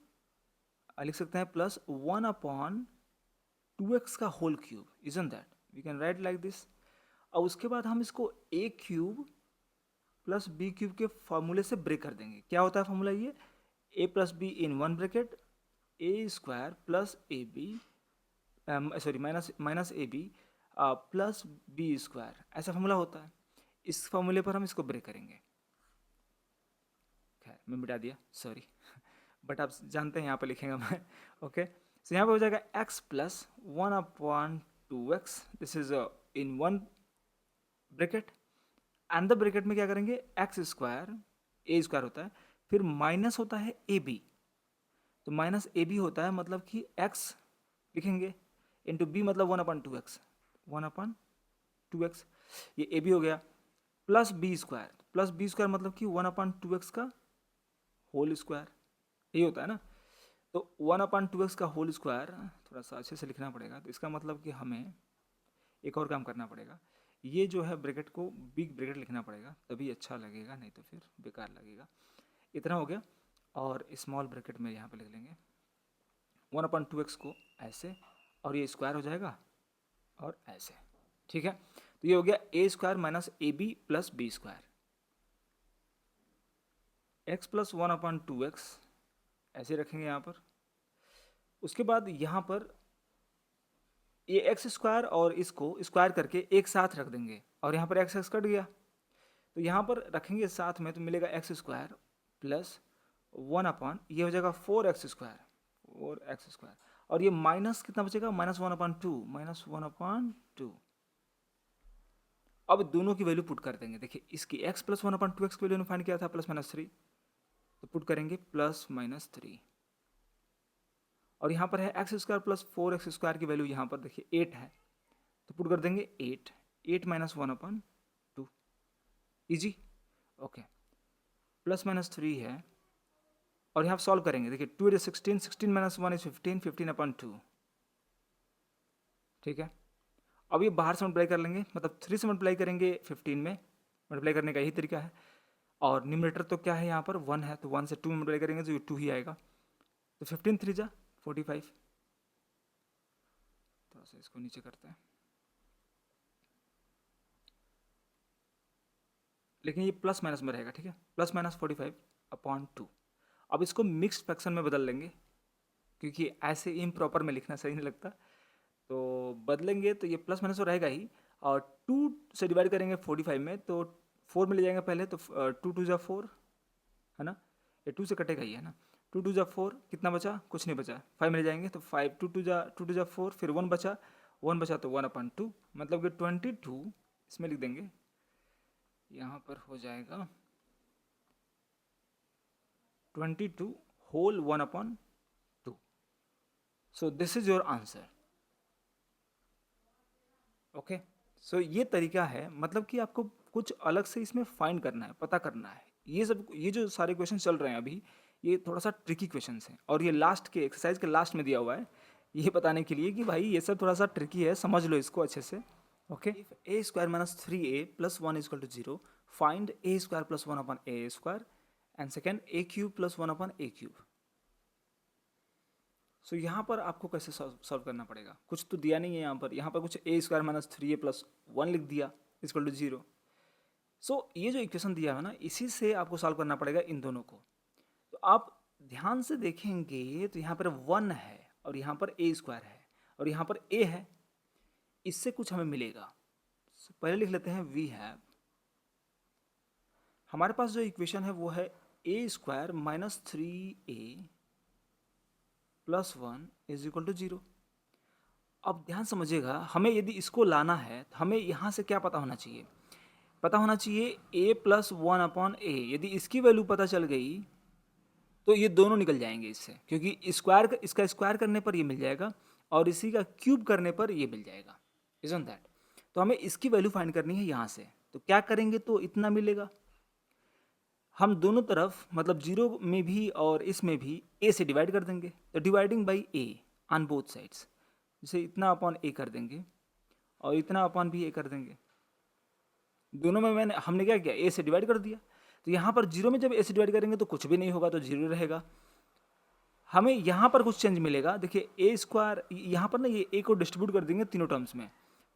लिख सकते हैं प्लस 1/2x का whole cube, isn't that, we can write like this. और उसके बाद हम इसको a cube plus b cube के फॉर्मूले से ब्रेक कर देंगे। क्या होता है फॉर्मूला ये, a plus b in one bracket a square plus a b sorry minus a b plus b square, ऐसा फॉर्मूला होता है। इस फॉर्मूले पर हम इसको ब्रेक करेंगे। खैर मैं मिटा दिया, सॉरी बट आप जानते हैं यहाँ पर लिखेंगे मैं। ओके, सो यहाँ पे हो जाएगा x plus 1/2x, this is in one bracket, and the bracket में क्या करेंगे, एक्स स्क्वायर, ए स्क्वायर होता है, फिर माइनस होता है ए बी, तो माइनस ए बी होता है मतलब कि x लिखेंगे इंटू बी मतलब 1/2x, 1/2x, ये ए बी हो गया, प्लस बी स्क्वायर मतलब कि 1/2x का होल स्क्वायर, यही होता है ना। तो 1/2x का होल स्क्वायर थोड़ा सा अच्छे से लिखना पड़ेगा, तो इसका मतलब कि हमें एक और काम करना पड़ेगा, ये जो है ब्रैकेट को बिग ब्रैकेट लिखना पड़ेगा, तभी अच्छा लगेगा, नहीं तो फिर बेकार लगेगा। इतना हो गया, और स्मॉल ब्रैकेट में यहाँ पे लिख लेंगे 1/2x को ऐसे, और ये स्क्वायर हो जाएगा और ऐसे, ठीक है। तो ये हो गया a square minus a b plus b square, x plus 1/2x ऐसे रखेंगे यहाँ पर। उसके बाद यहाँ पर ये एक्स स्क्वायर और इसको स्क्वायर करके एक साथ रख देंगे, और यहाँ पर एक्स एक्स कट गया, तो यहाँ पर रखेंगे साथ में, तो मिलेगा एक्स स्क्वायर प्लस 1 ये हो जाएगा 4x स्क्वायर, 4x स्क्वायर, और ये माइनस कितना बचेगा, -1/2। अब दोनों की वैल्यू पुट कर देंगे। देखिए इसकी x प्लस 1/2x की वैल्यू फाइंड किया था +-3, तो पुट करेंगे +-3, और यहाँ पर है x square plus 4x square की वैल्यू यहाँ पर देखिए 8 है, तो पुट कर देंगे 8 -1/2, इजी, ओके, +-3 है, और यहाँ सॉल्व करेंगे। देखिए 2 × 16, 16 - 1 = 15, 15/2, ठीक है। अब ये बाहर से मल्टीप्लाई कर लेंगे, मतलब 3 से मल्टीप्लाई करेंगे 15 में, मल्टीप्लाई करने का यही तरीका है, और न्यूमरेटर तो क्या है यहाँ पर 1 है, तो 1 से 2 में मल्टीप्लाई करेंगे तो ये 2 ही आएगा, तो 15 3 जा 45। थोड़ा सा इसको नीचे करते हैं, लेकिन ये प्लस माइनस में रहेगा, ठीक है, +-45/2। अब इसको मिक्स्ड फ्रैक्शन में बदल लेंगे, क्योंकि ऐसे इम्प्रॉपर में लिखना सही नहीं लगता, तो बदलेंगे तो ये प्लस माइनस तो रहेगा ही, और 2 से डिवाइड करेंगे 45 में, तो 4 में ले जाएंगे पहले, तो 2 2 जा 4 है ना, ये 2 से कटेगा ही है ना, 2 2 जा 4, कितना बचा, कुछ नहीं बचा, 5 में ले जाएंगे तो 5, 2 2 जा 4, फिर 1 बचा, 1 बचा तो 1/2, मतलब कि 22 इसमें लिख देंगे, यहाँ पर हो जाएगा 22 whole 1/2। So this is your answer, okay. So ये तरीका है, मतलब कि आपको कुछ अलग से इसमें फाइंड करना है, पता करना है। ये जो सारे क्वेश्चन चल रहे हैं अभी, ये थोड़ा सा ट्रिकी क्वेश्चन हैं, और ये लास्ट के एक्सरसाइज के लास्ट में दिया हुआ है, ये बताने के लिए कि भाई ये सब थोड़ा सा ट्रिकी है, समझ लो इसको अच्छे से, okay. a square minus 3a plus 1 = 0, find a square plus 1/a square, and second a cube plus 1/a cube. So यहाँ पर आपको कैसे सॉल्व करना पड़ेगा, कुछ तो दिया नहीं है यहाँ पर कुछ a square minus 3a plus 1 लिख दिया = 0। सो ये जो इक्वेशन दिया है ना, इसी से आपको सॉल्व करना पड़ेगा इन दोनों को। तो आप ध्यान से देखेंगे तो यहाँ पर 1 है, और यहाँ पर a स्क्वायर है, और यहाँ पर a है, इससे कुछ हमें मिलेगा। सो पहले लिख लेते हैं वी हैव, हमारे पास जो इक्वेशन है वो है a square minus 3a plus 1 = 0। अब ध्यान समझिएगा, हमें यदि इसको लाना है तो हमें यहाँ से क्या पता होना चाहिए, पता होना चाहिए a प्लस 1/a। यदि इसकी वैल्यू पता चल गई तो ये दोनों निकल जाएंगे इससे, क्योंकि इसका स्क्वायर करने पर ये मिल जाएगा, और इसी का क्यूब करने पर ये मिल जाएगा, इजंट दैट। तो हमें इसकी वैल्यू फाइंड करनी है यहाँ से, तो क्या करेंगे, तो इतना मिलेगा, हम दोनों तरफ मतलब 0 में भी और इसमें भी a से डिवाइड कर देंगे, तो dividing by a on both sides, जैसे इतना अपॉन a कर देंगे और इतना अपॉन भी a कर देंगे, दोनों में हमने क्या किया, ए से डिवाइड कर दिया। तो यहाँ पर 0 में जब ए से डिवाइड करेंगे तो कुछ भी नहीं होगा, तो 0 रहेगा। हमें यहाँ पर कुछ चेंज मिलेगा, देखिए ए स्क्वायर, यहाँ पर ना ये ए को डिस्ट्रीब्यूट कर देंगे तीनों टर्म्स में,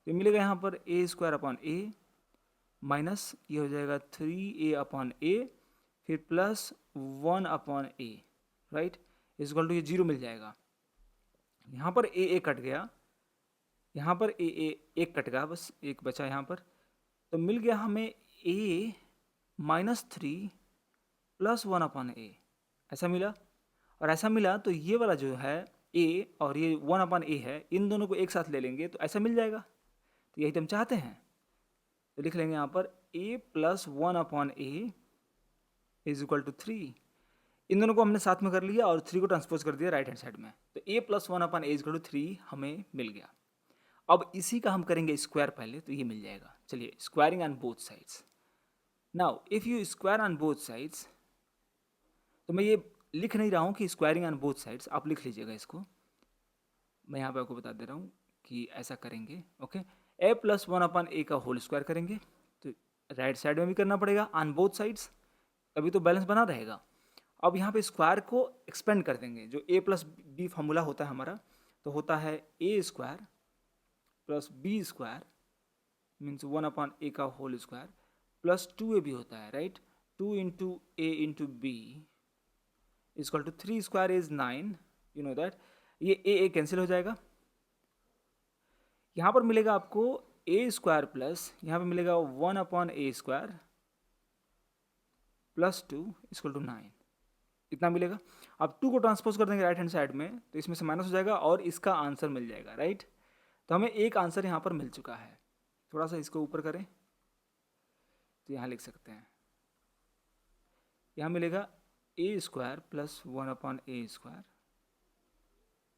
तो मिलेगा यहाँ पर a square upon a minus ये हो जाएगा 3a अपॉन ए, फिर plus 1 upon a, right, equal to ये 0 मिल जाएगा। यहाँ पर ए कट गया, यहाँ पर ए एक कट गया, बस एक बचा यहाँ पर, तो मिल गया हमें a माइनस 3 प्लस 1 अपॉन ए, ऐसा मिला। और ऐसा मिला तो ये वाला जो है a और ये 1 अपॉन ए है, इन दोनों को एक साथ ले लेंगे तो ऐसा मिल जाएगा। तो यही तो हम चाहते हैं, तो लिख लेंगे यहाँ पर a plus 1 upon a is equal to 3। इन दोनों को हमने साथ में कर लिया और 3 को ट्रांसपोज कर दिया राइट हैंड साइड में, तो a plus 1 upon a is equal to 3 हमें मिल गया। अब इसी का हम करेंगे स्क्वायर पहले, तो ये मिल जाएगा। चलिए, squaring on both sides. Now if you square on both sides, तो मैं ये लिख नहीं रहा हूँ कि स्क्वायरिंग ऑन बोथ साइड्स, आप लिख लीजिएगा इसको, मैं यहाँ पे आपको बता दे रहा हूँ कि ऐसा करेंगे। Okay, a plus 1 upon a का होल स्क्वायर करेंगे, तो राइट साइड में भी करना पड़ेगा ऑन बोथ साइड्स, तभी तो बैलेंस बना रहेगा। अब यहाँ पे स्क्वायर को एक्सपेंड कर देंगे, जो a प्लस बी फॉर्मूला होता है हमारा, तो होता है a square plus b square means 1 upon a का होल स्क्वायर प्लस 2a भी होता है, right, 2 into a into b equal to 3 square is 9, you know that. ये ए कैंसिल हो जाएगा, यहाँ पर मिलेगा आपको ए स्क्वायर प्लस, यहाँ पे मिलेगा 1 upon a square plus 2 equal to 9, इतना मिलेगा। अब 2 को ट्रांसपोज कर देंगे राइट हैंड साइड में, तो इसमें से माइनस हो जाएगा और इसका आंसर मिल जाएगा, राइट। तो हमें एक आंसर यहाँ पर मिल चुका है। थोड़ा सा इसको ऊपर करें तो यहाँ लिख सकते हैं, यहाँ मिलेगा a square plus 1 upon a square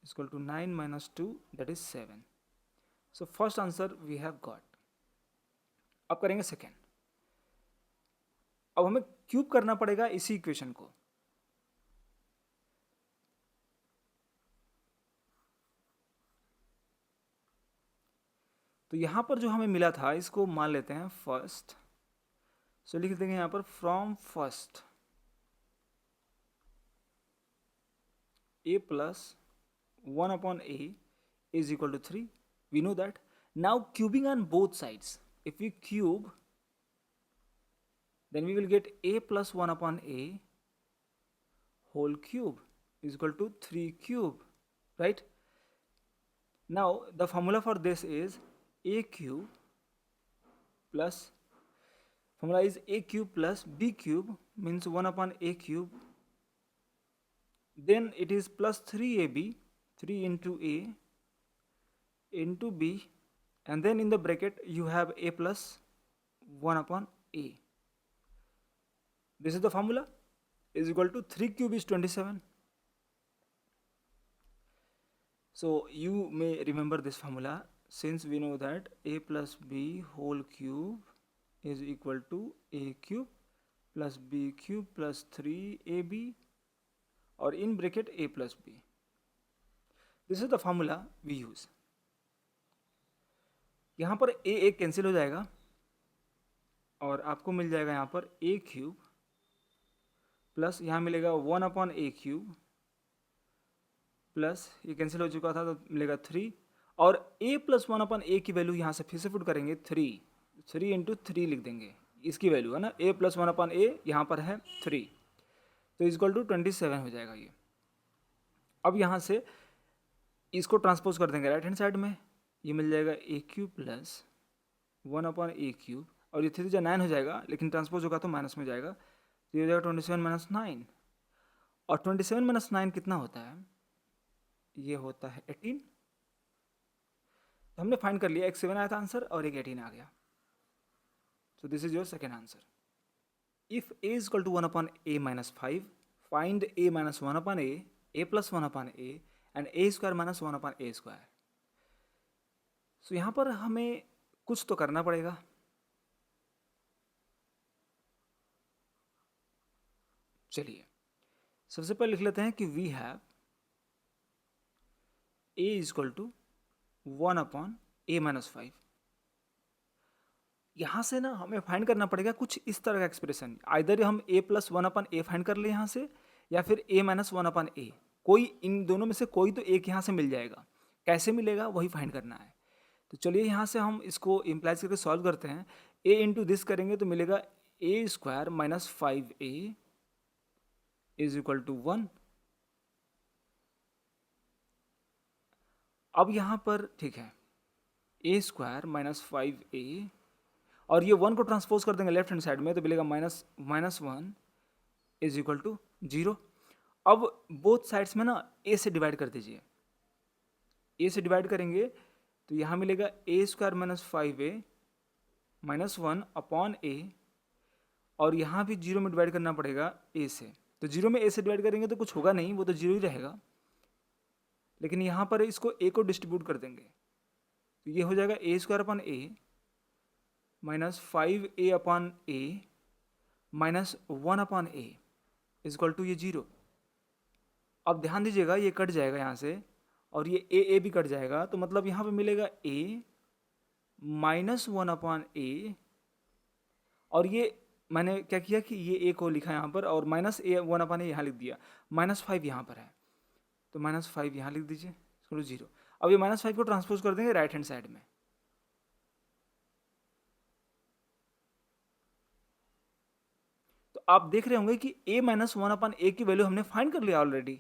equal to 9 minus 2 that is 7। So first answer we have got. अब करेंगे सेकेंड। अब हमें क्यूब करना पड़ेगा इसी इक्वेशन को। तो यहाँ पर जो हमें मिला था इसको मान लेते हैं फर्स्ट, सो लिख देंगे यहाँ पर from first a plus 1 upon a is equal to 3. We know that. Now cubing on both sides. If we cube, then we will get a plus 1 upon a whole cube is equal to 3 cube, right? Now the formula for this is a cube plus, formula is a cube plus b cube means 1 upon a cube, then it is plus 3ab, 3 into a into b, and then in the bracket you have a plus 1 upon a. This is the formula, is equal to 3 cube is 27. So you may remember this formula, since we know that a plus b whole cube is equal to a cube plus b cube plus 3ab और in bracket a plus b. This is the formula we use. यहाँ पर a cancel हो जाएगा और आपको मिल जाएगा यहाँ पर a क्यूब प्लस यहाँ मिलेगा 1 अपॉन ए क्यूब प्लस ये कैंसिल हो चुका था तो मिलेगा 3, और a प्लस 1 अपॉन ए की वैल्यू यहाँ से फिर से पुट करेंगे 3 इंटू 3 लिख देंगे, इसकी वैल्यू है ना, a प्लस 1 अपॉन ए यहाँ पर है 3, तो इक्वल टू 27 हो जाएगा ये। अब यहाँ से इसको ट्रांसपोज कर देंगे राइट हैंड साइड में, ये मिल जाएगा ए क्यूब प्लस 1 अपॉन ए क्यूब, और ये 3 9 हो जाएगा, लेकिन ट्रांसपोज होगा तो माइनस में जाएगा, तो ये हो जाएगा 27 माइनस 9, और 27 माइनस 9 कितना होता है, ये होता है 18। तो हमने फाइंड कर लिया, एक 7 आया था आंसर और एक 18 आ गया। सो this is your second answer. If a is equal to 1 upon a minus 5, find a minus 1 upon a plus 1 upon a, and a square minus 1 upon a square. So यहाँ पर हमें कुछ तो करना पड़ेगा। चलिए, सबसे पहले लिख लेते हैं कि we have a is equal to 1 upon a minus 5, यहाँ से ना हमें फाइंड करना पड़ेगा कुछ इस तरह का एक्सप्रेशन, आइदर हम a plus one upon A find कर ले यहाँ से, या फिर a माइनस वन अपन ए, कोई इन दोनों में से कोई तो एक यहाँ से मिल जाएगा। कैसे मिलेगा वही फाइंड करना है। तो चलिए यहाँ से हम इसको इम्प्लाइज करके सॉल्व करते हैं। a इंटू दिस करेंगे तो मिलेगा a square minus 5a is equal to 1। अब यहाँ पर ठीक है, a स्क्वायर माइनस 5a, और ये 1 को ट्रांसपोज कर देंगे लेफ्ट हैंड साइड में तो मिलेगा माइनस 1 इज इक्वल टू 0। अब बोथ साइड्स में ना a से डिवाइड कर दीजिए। a से डिवाइड करेंगे तो यहाँ मिलेगा a square minus 5a minus 1 upon a, और यहाँ भी 0 में डिवाइड करना पड़ेगा a से। तो 0 में a से डिवाइड करेंगे तो कुछ होगा नहीं, वो तो 0 ही रहेगा। लेकिन यहाँ पर इसको a को डिस्ट्रीब्यूट कर देंगे तो ये हो जाएगा a square upon a minus 5a upon a minus 1 upon a is equal to ये 0। अब ध्यान दीजिएगा ये कट जाएगा यहाँ से, और ये a भी कट जाएगा, तो मतलब यहाँ पे मिलेगा a माइनस 1 अपॉन a, और ये मैंने क्या किया कि ये a को लिखा यहाँ पर, और माइनस a 1 अपॉन a यहाँ लिख दिया। माइनस 5 यहाँ पर है तो माइनस 5 यहाँ लिख दीजिए, इसको 0। अब ये माइनस 5 को ट्रांसपोज कर देंगे राइट हैंड साइड में। तो आप देख रहे होंगे कि a माइनस 1 अपॉन a की वैल्यू हमने फाइंड कर लिया ऑलरेडी।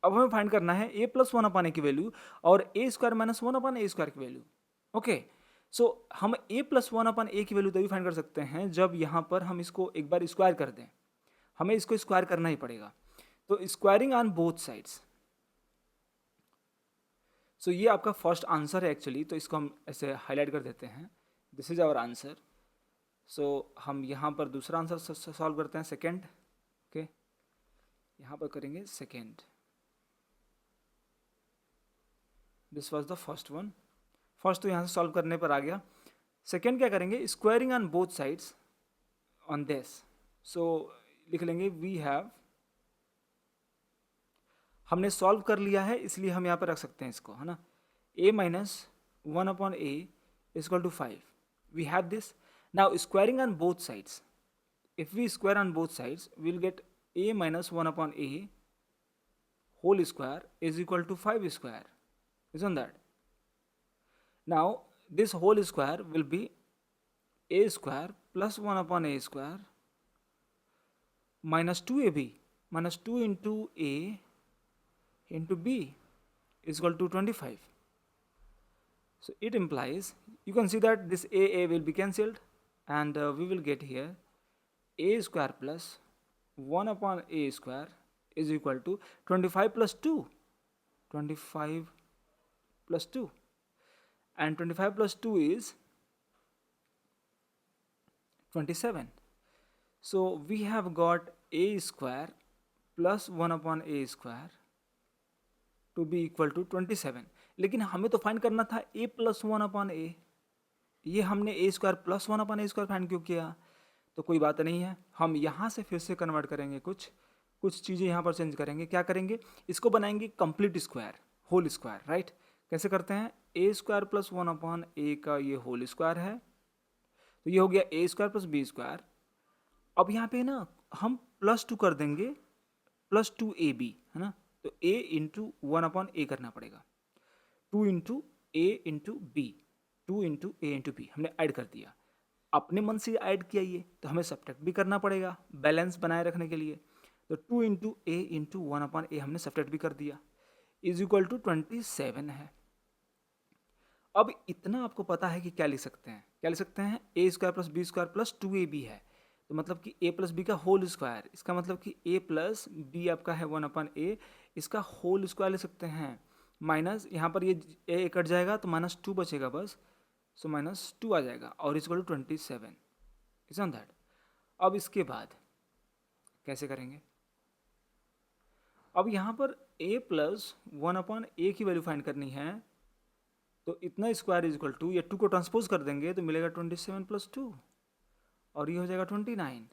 अब हमें फाइंड करना है a प्लस 1 अपॉन a की वैल्यू और a square minus 1 upon a square की वैल्यू। ओके, सो हम a प्लस 1 अपॉन a की वैल्यू तभी फाइंड कर सकते हैं जब यहाँ पर हम इसको एक बार स्क्वायर कर दें। हमें इसको स्क्वायर करना ही पड़ेगा, तो स्क्वायरिंग ऑन बोथ साइड्स। सो ये आपका फर्स्ट आंसर है एक्चुअली, तो इसको हम ऐसे हाईलाइट कर देते हैं, दिस इज आवर आंसर। सो हम यहाँ पर दूसरा आंसर सॉल्व करते हैं, सेकेंड। ओके, यहाँ पर करेंगे second, this was the first one. First तो यहाँ से सॉल्व करने पर आ गया। सेकेंड क्या करेंगे, squaring on both sides on this. So लिख लेंगे वी हैव, हमने सॉल्व कर लिया है इसलिए हम यहाँ पर रख सकते हैं इसको, है ना। a minus 1 upon a equal to 5, we have this. Now squaring on both sides, if we square on both sides we'll get a minus 1 upon a whole square is equal to 5 square, isn't that? Now this whole square will be a square plus 1 upon a square minus 2ab minus 2 into a into b is equal to 25. So it implies, you can see that this a will be cancelled, and we will get here a square plus 1 upon a square is equal to 25 plus 2, 25 plus 2, and 25 plus 2 is 27. So we have got a square plus 1 upon a square to be equal to 27। लेकिन हमें तो find करना था a plus 1 upon a, ये हमने a square plus 1 upon a square find क्यों किया? तो कोई बात नहीं है, हम यहाँ से फिर से कन्वर्ट करेंगे, कुछ चीज़ें यहाँ पर चेंज करेंगे। क्या करेंगे, इसको बनाएंगे complete square, whole square, right. कैसे करते हैं, a square plus 1 upon a का ये होल स्क्वायर है, तो ये हो गया a square plus b square. अब यहाँ पे ना हम प्लस 2 कर देंगे, प्लस 2ab, है ना। तो a इंटू 1 अपॉन a करना पड़ेगा, 2 into a into b, 2 into a into b हमने ऐड कर दिया। अपने मन से ऐड किया ये, तो हमें सब्ट्रैक्ट भी करना पड़ेगा बैलेंस बनाए रखने के लिए। तो 2 इंटू ए इंटू 1 अपॉन ए हमने सब्ट्रैक्ट भी कर दिया, इज इक्वल टू 27 है। अब इतना आपको पता है कि क्या लिख सकते हैं, क्या लिख सकते हैं, a square plus b square plus 2ab है, तो मतलब कि a प्लस बी का होल स्क्वायर, इसका मतलब कि a प्लस बी आपका है 1 अपॉन ए, इसका होल स्क्वायर लिख सकते हैं। माइनस यहाँ पर ये a कट जाएगा तो माइनस 2 बचेगा बस, सो माइनस 2 आ जाएगा, और equal to 27, is on that. अब इसके बाद कैसे करेंगे, अब यहाँ पर a प्लस 1 अपॉन ए की वैल्यू फाइंड करनी है, तो इतना स्क्वायर इज इक्वल टू, ये 2 को ट्रांसपोज कर देंगे तो मिलेगा 27 प्लस 2, और ये हो जाएगा 29।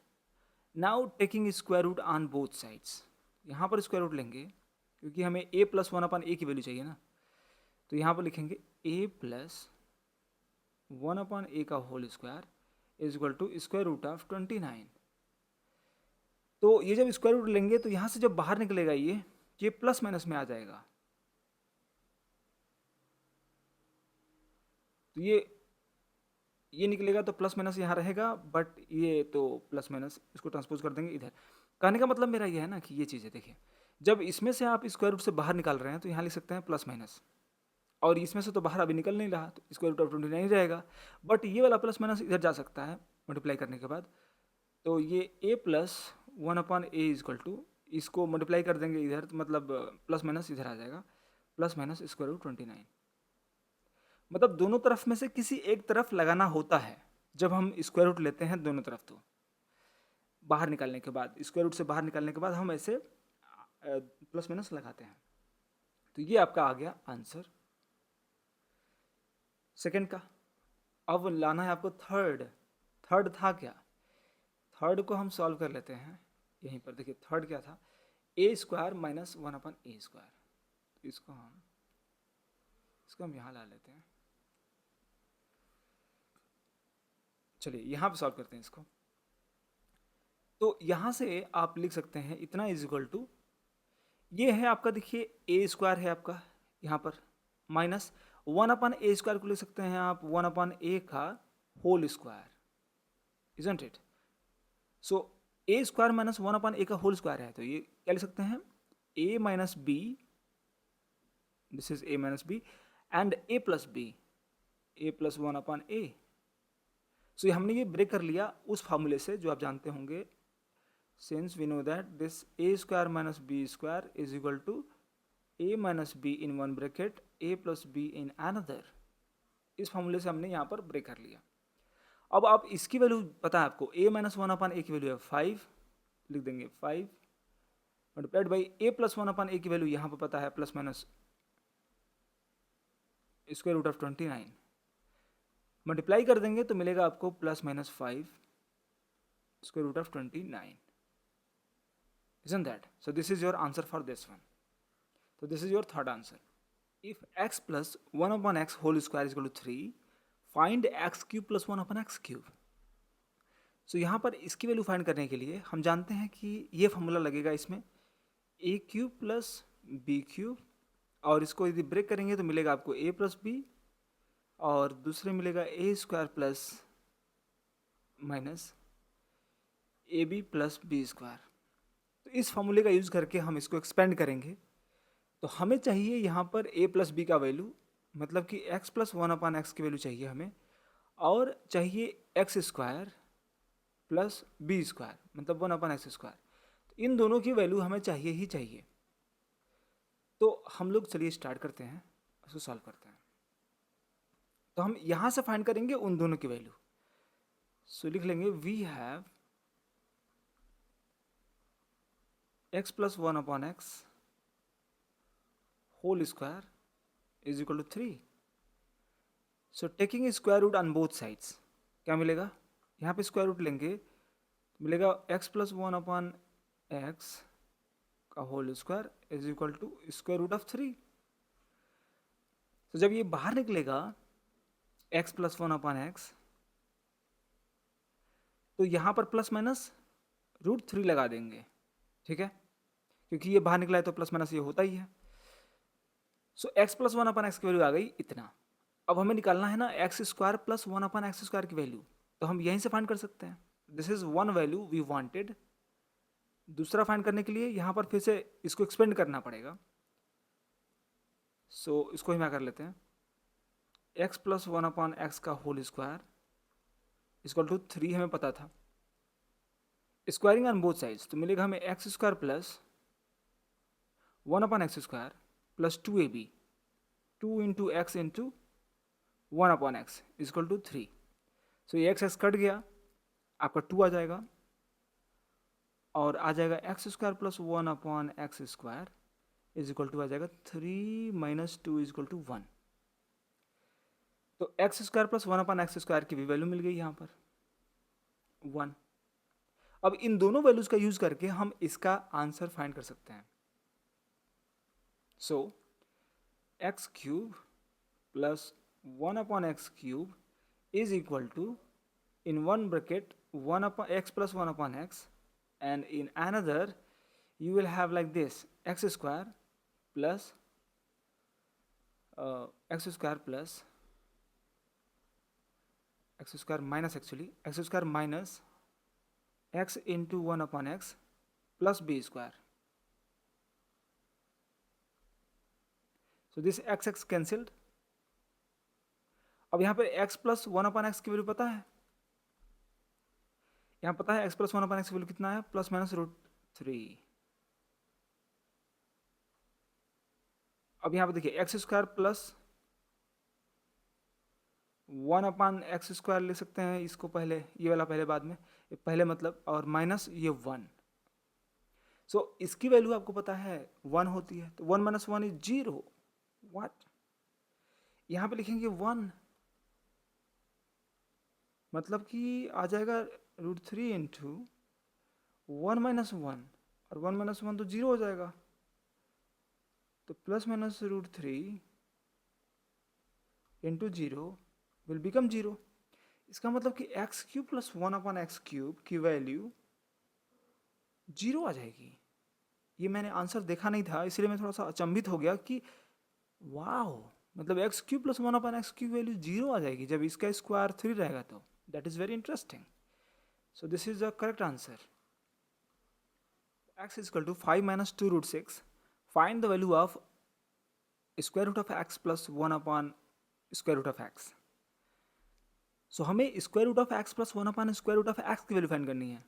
Now taking square root on both sides, यहाँ पर स्क्वायर रूट लेंगे क्योंकि हमें a प्लस 1 अपॉन ए की वैल्यू चाहिए ना, तो यहाँ पर लिखेंगे a प्लस 1/a का whole square is equal to square root of 29। तो ये जब स्क्वायर रूट लेंगे तो यहाँ से जब बाहर निकलेगा ये प्लस माइनस में आ जाएगा। तो ये निकलेगा तो प्लस माइनस यहाँ रहेगा, बट ये तो प्लस माइनस इसको ट्रांसपोज कर देंगे इधर। कहने का मतलब मेरा ये है ना कि ये चीज़ है, देखिए जब इसमें से आप स्क्वायर रूट से बाहर निकाल रहे हैं तो यहाँ लिख सकते हैं प्लस माइनस, और इसमें से तो बाहर अभी निकल नहीं रहा तो स्क्वायर रूट ऑफ 29 रहेगा। बट ये वाला प्लस माइनस इधर जा सकता है मल्टीप्लाई करने के बाद, तो ये a plus 1/a is equal to, इसको मल्टीप्लाई कर देंगे इधर तो मतलब प्लस माइनस इधर आ जाएगा, प्लस माइनस स्क्वायर रूट 29। मतलब दोनों तरफ में से किसी एक तरफ लगाना होता है जब हम स्क्वायर रूट लेते हैं दोनों तरफ। तो बाहर निकालने के बाद, स्क्वायर रूट से बाहर निकालने के बाद हम ऐसे प्लस माइनस लगाते हैं। तो ये आपका आ गया आंसर सेकंड का। अब लाना है आपको थर्ड था क्या? थर्ड को हम सॉल्व कर लेते हैं यहीं पर। देखिए थर्ड क्या था, a square minus 1/a square. तो इसको हम यहाँ ला लेते हैं। चलिए यहाँ पे सॉल्व करते हैं इसको। तो यहाँ से आप लिख सकते हैं इतना इज इक्वल टू, ये है आपका, देखिए a स्क्वायर है आपका यहाँ पर, माइनस 1/a स्क्वायर को लिख सकते हैं आप 1/a का whole square, isn't it? So a square minus 1/a का होल स्क्वायर है, तो ये क्या लिख सकते हैं, a minus b, this is a minus b and a plus b, a plus 1/a। सो हमने ये ब्रेक कर लिया उस फार्मूले से जो आप जानते होंगे, since we know that this a square minus b square is equal to a minus b in one bracket a plus b in another. इस फार्मूले से हमने यहाँ पर ब्रेक कर लिया। अब आप इसकी वैल्यू पता है आपको, a माइनस 1/a की वैल्यू है 5, लिख देंगे 5 multiplied by a plus 1/a की वैल्यू यहाँ पर पता है plus minus square root of 29, multiply कर देंगे तो मिलेगा आपको plus minus 5 square root of 29, isn't that? So this is your answer for this one. So this is your third answer. If x plus 1/x whole square is equal to 3, find x cube plus 1/x cube. So यहाँ पर इसकी value find करने के लिए हम जानते हैं कि ये फॉर्मूला लगेगा इसमें, a cube plus b cube, और इसको यदि ब्रेक करेंगे तो मिलेगा आपको a प्लस b, और दूसरे मिलेगा a square plus minus a b plus b square. तो इस फॉर्मूले का यूज़ करके हम इसको एक्सपेंड करेंगे। तो हमें चाहिए यहाँ पर a प्लस बी का वैल्यू, मतलब कि x प्लस 1/x की वैल्यू चाहिए हमें, और चाहिए x square plus b square मतलब 1/x स्क्वायर। तो इन दोनों की वैल्यू हमें चाहिए ही चाहिए। तो हम लोग चलिए स्टार्ट करते हैं, इसको सॉल्व करते हैं। तो हम यहाँ से फाइंड करेंगे उन दोनों की वैल्यू। सो लिख लेंगे we have x plus 1/x whole square is equal to 3. So taking a square root on both sides, क्या मिलेगा, यहाँ पे स्क्वायर रूट लेंगे तो मिलेगा x plus 1/x का whole square is equal to square root of 3। तो जब ये बाहर निकलेगा x plus 1/x, तो यहाँ पर प्लस माइनस √3 लगा देंगे, ठीक है, क्योंकि ये बाहर निकला है तो प्लस माइनस ये होता ही है। सो x प्लस 1/x की वैल्यू आ गई इतना। अब हमें निकालना है ना x square plus 1/x square की वैल्यू, तो हम यहीं से फाइंड कर सकते हैं। This is one value we wanted. दूसरा फाइंड करने के लिए यहाँ पर फिर से इसको एक्सपेंड करना पड़ेगा। सो इसको ही मैं कर लेते हैं, x प्लस 1/x का होल स्क्वायर इक्वल टू 3 हमें पता था, स्क्वायरिंग ऑन बोथ साइड्स, तो मिलेगा हमें x square plus 1/x square plus 2ab, 2 into x into 1/x equal to 3। So ये x कट गया, आपका 2 आ जाएगा, और आ जाएगा x square plus 1/x square is equal to आ जाएगा 3 माइनस 2 इज इक्वल टू 1। तो x square plus 1/x square की भी वैल्यू मिल गई यहाँ पर 1। अब इन दोनों वैल्यूज का यूज करके हम इसका आंसर फाइंड कर सकते हैं। So x cube plus 1/x cube is equal to, in one bracket, 1 upon x plus 1 upon x, and in another you will have like this, x square plus x square plus x square minus, actually x square minus x into 1 upon x plus b square. So this x cancelled. अब यहाँ पे x plus 1 upon x की value पता है, यहाँ पता है x plus 1 upon x की वैल्यू कितना है, प्लस माइनस √3. अब यहाँ पे देखिए x square plus 1 upon x square ले सकते हैं इसको, पहले ये वाला पहले बाद में, पहले मतलब, और माइनस ये 1. सो इसकी वैल्यू आपको पता है 1 होती है, तो 1 माइनस 1 इज 0. व्हाट, यहाँ पे लिखेंगे 1, मतलब कि आ जाएगा √3 इंटू 1 माइनस 1, और 1 माइनस 1 तो 0 हो जाएगा, तो plus minus √3 into 0 will become 0. इसका मतलब कि x cube plus 1 upon x cube की वैल्यू 0 आ जाएगी. ये मैंने आंसर देखा नहीं था, इसलिए मैं थोड़ा सा अचंभित हो गया कि वाओ, मतलब x cube plus 1 upon x cube value 0 आ जाएगी जब इसका स्क्वायर 3 रहेगा. तो that is very interesting. So this is the correct answer. x is equal to 5 minus 2 root 6. Find the value of square root of x plus 1 upon square root of x. So हमें square root of x plus 1 upon square root of x की value find करनी है.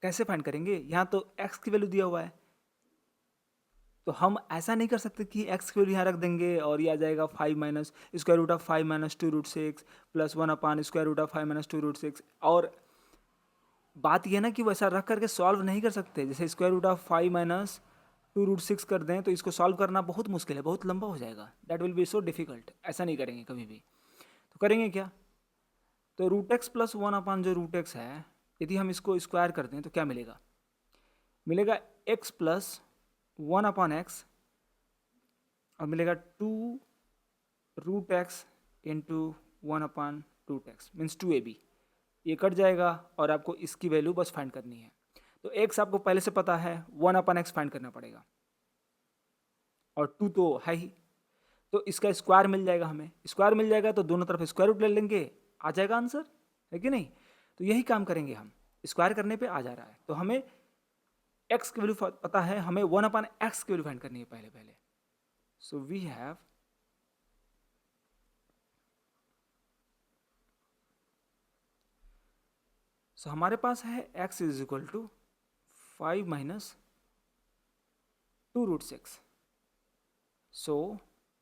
कैसे find करेंगे, यहाँ तो x की value दिया हुआ है, तो हम ऐसा नहीं कर सकते कि x की वैल्यू यहाँ रख देंगे और ये आ जाएगा 5 minus square root of 5 minus 2 root 6 plus 1 upon square root of 5 minus 2 root 6. और बात यह ना कि वैसा रख करके सॉल्व नहीं कर सकते. जैसे square root of 5 minus 2 root 6 कर दें तो इसको सॉल्व करना बहुत मुश्किल है, बहुत लंबा हो जाएगा. That will be so difficult. ऐसा नहीं करेंगे कभी भी. तो करेंगे क्या, तो रूट एक्स प्लस 1 अपॉन जो रूट एक्स है, यदि हम इसको स्क्वायर करते हैं तो क्या मिलेगा, मिलेगा x प्लस 1 अपॉन एक्स, और मिलेगा 2 root x into 1 upon root x means 2ab. ये कट जाएगा और आपको इसकी वैल्यू बस फाइंड करनी है. तो x आपको पहले से पता है, 1 अपॉन एक्स फाइंड करना पड़ेगा, और 2 तो है ही, तो इसका स्क्वायर मिल जाएगा. हमें स्क्वायर मिल जाएगा तो दोनों तरफ स्क्वायर रूट ले लेंगे, आ जाएगा आंसर, है कि नहीं. तो यही काम करेंगे हम, स्क्वायर करने पे आ जा रहा है. तो हमें x की वैल्यू पता है, हमें 1 अपॉन एक्स की वैल्यू फाइंड करनी है पहले. सो वी हैव सो हमारे पास है x is equal to 5 minus 2 root 6. So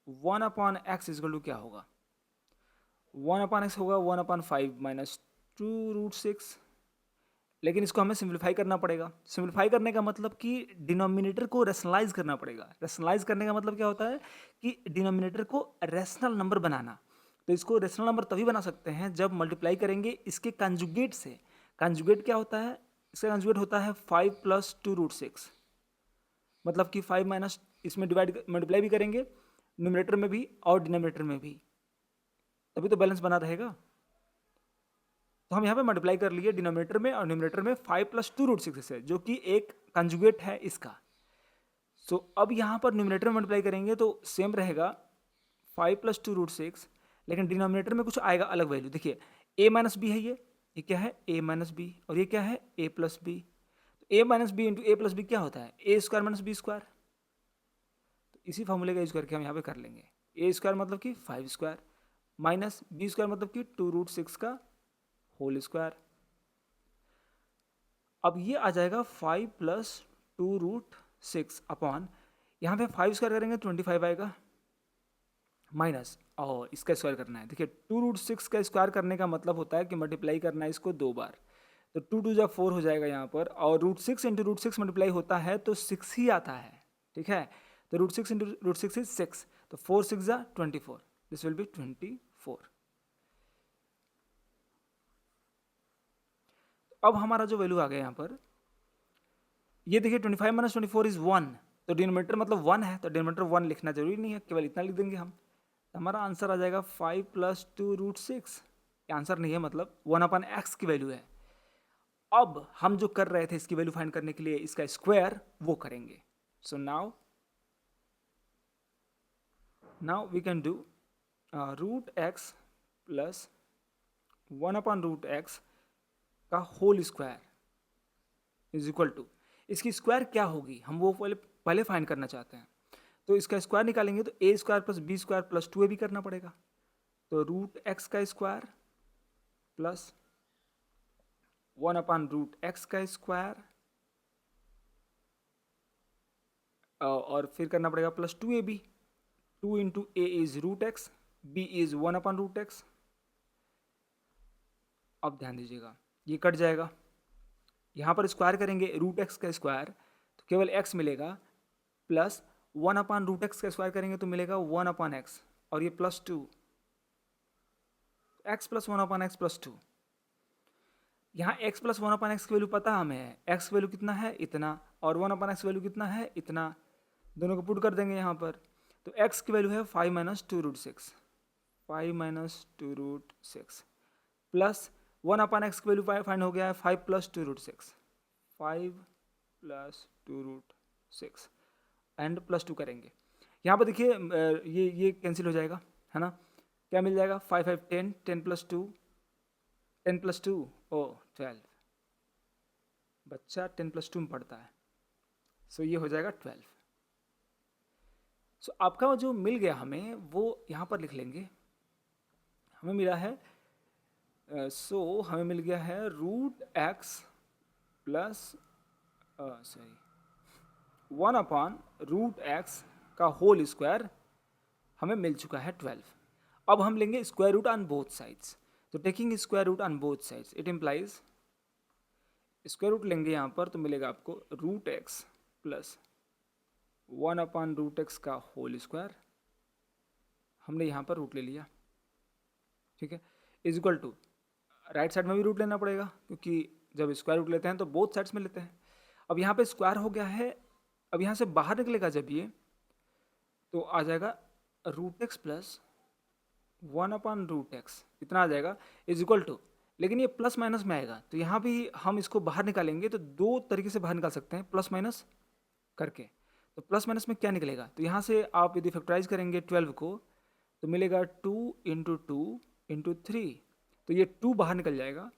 1 upon x is equal to क्या होगा, 1 अपॉन एक्स होगा 1 अपॉन 5 माइनस 2 रूट 6. लेकिन इसको हमें सिंप्लीफाई करना पड़ेगा. सिंप्लीफाई करने का मतलब कि डिनोमिनेटर को रेशनलाइज करना पड़ेगा. रेशनलाइज करने का मतलब क्या होता है कि डिनोमिनेटर को रेशनल नंबर बनाना. तो इसको रेशनल नंबर तभी बना सकते हैं जब मल्टीप्लाई करेंगे इसके कंजुगेट से. कंजुगेट क्या होता है, इसका कंजुगेट होता है 5 प्लस 2 रूट 6, मतलब कि 5 माइनस, इसमें डिवाइड मल्टीप्लाई भी करेंगे न्यूमरेटर में भी और डिनोमिनेटर में भी, तभी तो बैलेंस बना रहेगा. तो हम यहाँ पे मल्टीप्लाई कर लिए डिनोमिनेटर में और न्यूमरेटर में 5 प्लस 2 रूट 6 से, जो कि एक कंजुगेट है इसका. सो अब यहाँ पर न्यूमरेटर में मल्टीप्लाई करेंगे तो सेम रहेगा 5 प्लस 2 रूट 6, लेकिन डिनोमिनेटर में कुछ आएगा अलग वैल्यू. देखिए a माइनस बी है, ये क्या है a माइनस बी, और ये क्या है a प्लस बी. तो a minus b into a plus b क्या होता है, a square minus b square. तो इसी फॉर्मूले का यूज करके हम यहाँ पे कर लेंगे. a स्क्वायर मतलब कि 5 स्क्वायर माइनस बी स्क्वायर मतलब कि 2 रूट 6 का होल स्क्वायर. अब ये आ जाएगा 5 प्लस 2 रूट 6 अपॉन, यहाँ पे 5 स्क्वायर करेंगे 25 आएगा, माइनस, और इसका स्क्वायर करना है. देखिए 2 रूट 6 का स्क्वायर करने का मतलब होता है कि मल्टीप्लाई करना है इसको 2 बार. तो 2 2 जा 4 हो जाएगा यहाँ पर, और रूट 6 इंटू रूट 6 मल्टीप्लाई होता है तो 6 ही आता है. ठीक है, तो रूट 6 इंटू रूट 6 इज 6, तो 4 6 जा 24, दिस विल बी 24. अब हमारा जो वैल्यू आ गया यहाँ पर, ये देखिए 25 माइनस 24 इज 1, तो डिनोमिनेटर मतलब 1 है, तो डिनोमिनेटर 1 लिखना जरूरी नहीं है, केवल इतना लिख देंगे हम. तो हमारा आंसर आ जाएगा 5 प्लस 2 रूट 6. आंसर नहीं है, मतलब 1/x की वैल्यू है। अब हम जो कर रहे थे इसकी वैल्यू फाइंड करने के लिए इसका स्क्वायर वो करेंगे। So now we can do root x plus 1/√x का whole square is equal to, इसकी स्क्वायर क्या होगी हम वो पहले फाइंड करना चाहते हैं। तो इसका स्क्वायर निकालेंगे तो a square plus b square plus 2ab करना पड़ेगा। तो रूट एक्स का स्क्वायर प्लस 1/√x का स्क्वायर और फिर करना पड़ेगा plus 2ab। 2 into a is root x, b is 1/√x। अब ध्यान दीजिएगा ये कट जाएगा, यहाँ पर स्क्वायर करेंगे रूट एक्स का स्क्वायर तो केवल x मिलेगा, प्लस 1/√x का स्क्वायर करेंगे तो मिलेगा 1/x, और ये plus 2, x plus 1/x plus 2। यहाँ x प्लस 1/x की वैल्यू पता हमें है, x की वैल्यू कितना है इतना, और 1/x वैल्यू कितना है इतना, दोनों को पुट कर देंगे यहाँ पर। तो x की वैल्यू है 5 - 2√6, 5 - 2√6 प्लस 1/x की वैल्यू फाइंड हो गया है 5 + 2√6, 5 + 2√6 एंड प्लस 2 करेंगे। यहाँ पर देखिए ये कैंसिल हो जाएगा, है ना। क्या मिल जाएगा, 5 5 10, 10 + 2, 10 + 2 ओ 12। बच्चा 10 + 2 में पढ़ता है, सो ये हो जाएगा 12। सो आपका जो मिल गया हमें वो यहाँ पर लिख लेंगे। हमें मिला है हमें मिल गया है रूट एक्स प्लस 1/√x का होल स्क्वायर हमें मिल चुका है 12। अब हम लेंगे square root on both sides. तो taking square root on both sides it implies, square root लेंगे यहाँ पर तो मिलेगा आपको रूट एक्स प्लस 1/√x का होल स्क्वायर, हमने यहाँ पर रूट ले लिया, ठीक है, is equal to, right side में भी रूट लेना पड़ेगा क्योंकि जब स्क्वायर रूट लेते हैं तो बोथ साइड्स में लेते हैं। अब यहाँ पे स्क्वायर हो गया है, अब यहाँ से बाहर निकलेगा जब ये तो आ जाएगा रूट एक्स प्लस 1/√x, इतना आ जाएगा इज इक्वल टू, लेकिन ये प्लस माइनस में आएगा तो यहाँ भी हम इसको बाहर निकालेंगे तो दो तरीके से बाहर निकाल सकते हैं, प्लस माइनस करके। तो प्लस माइनस में क्या निकलेगा, तो यहाँ से आप यदि फैक्टराइज करेंगे 12 को तो मिलेगा 2 × 2 × 3, तो ये 2 बाहर निकल जाएगा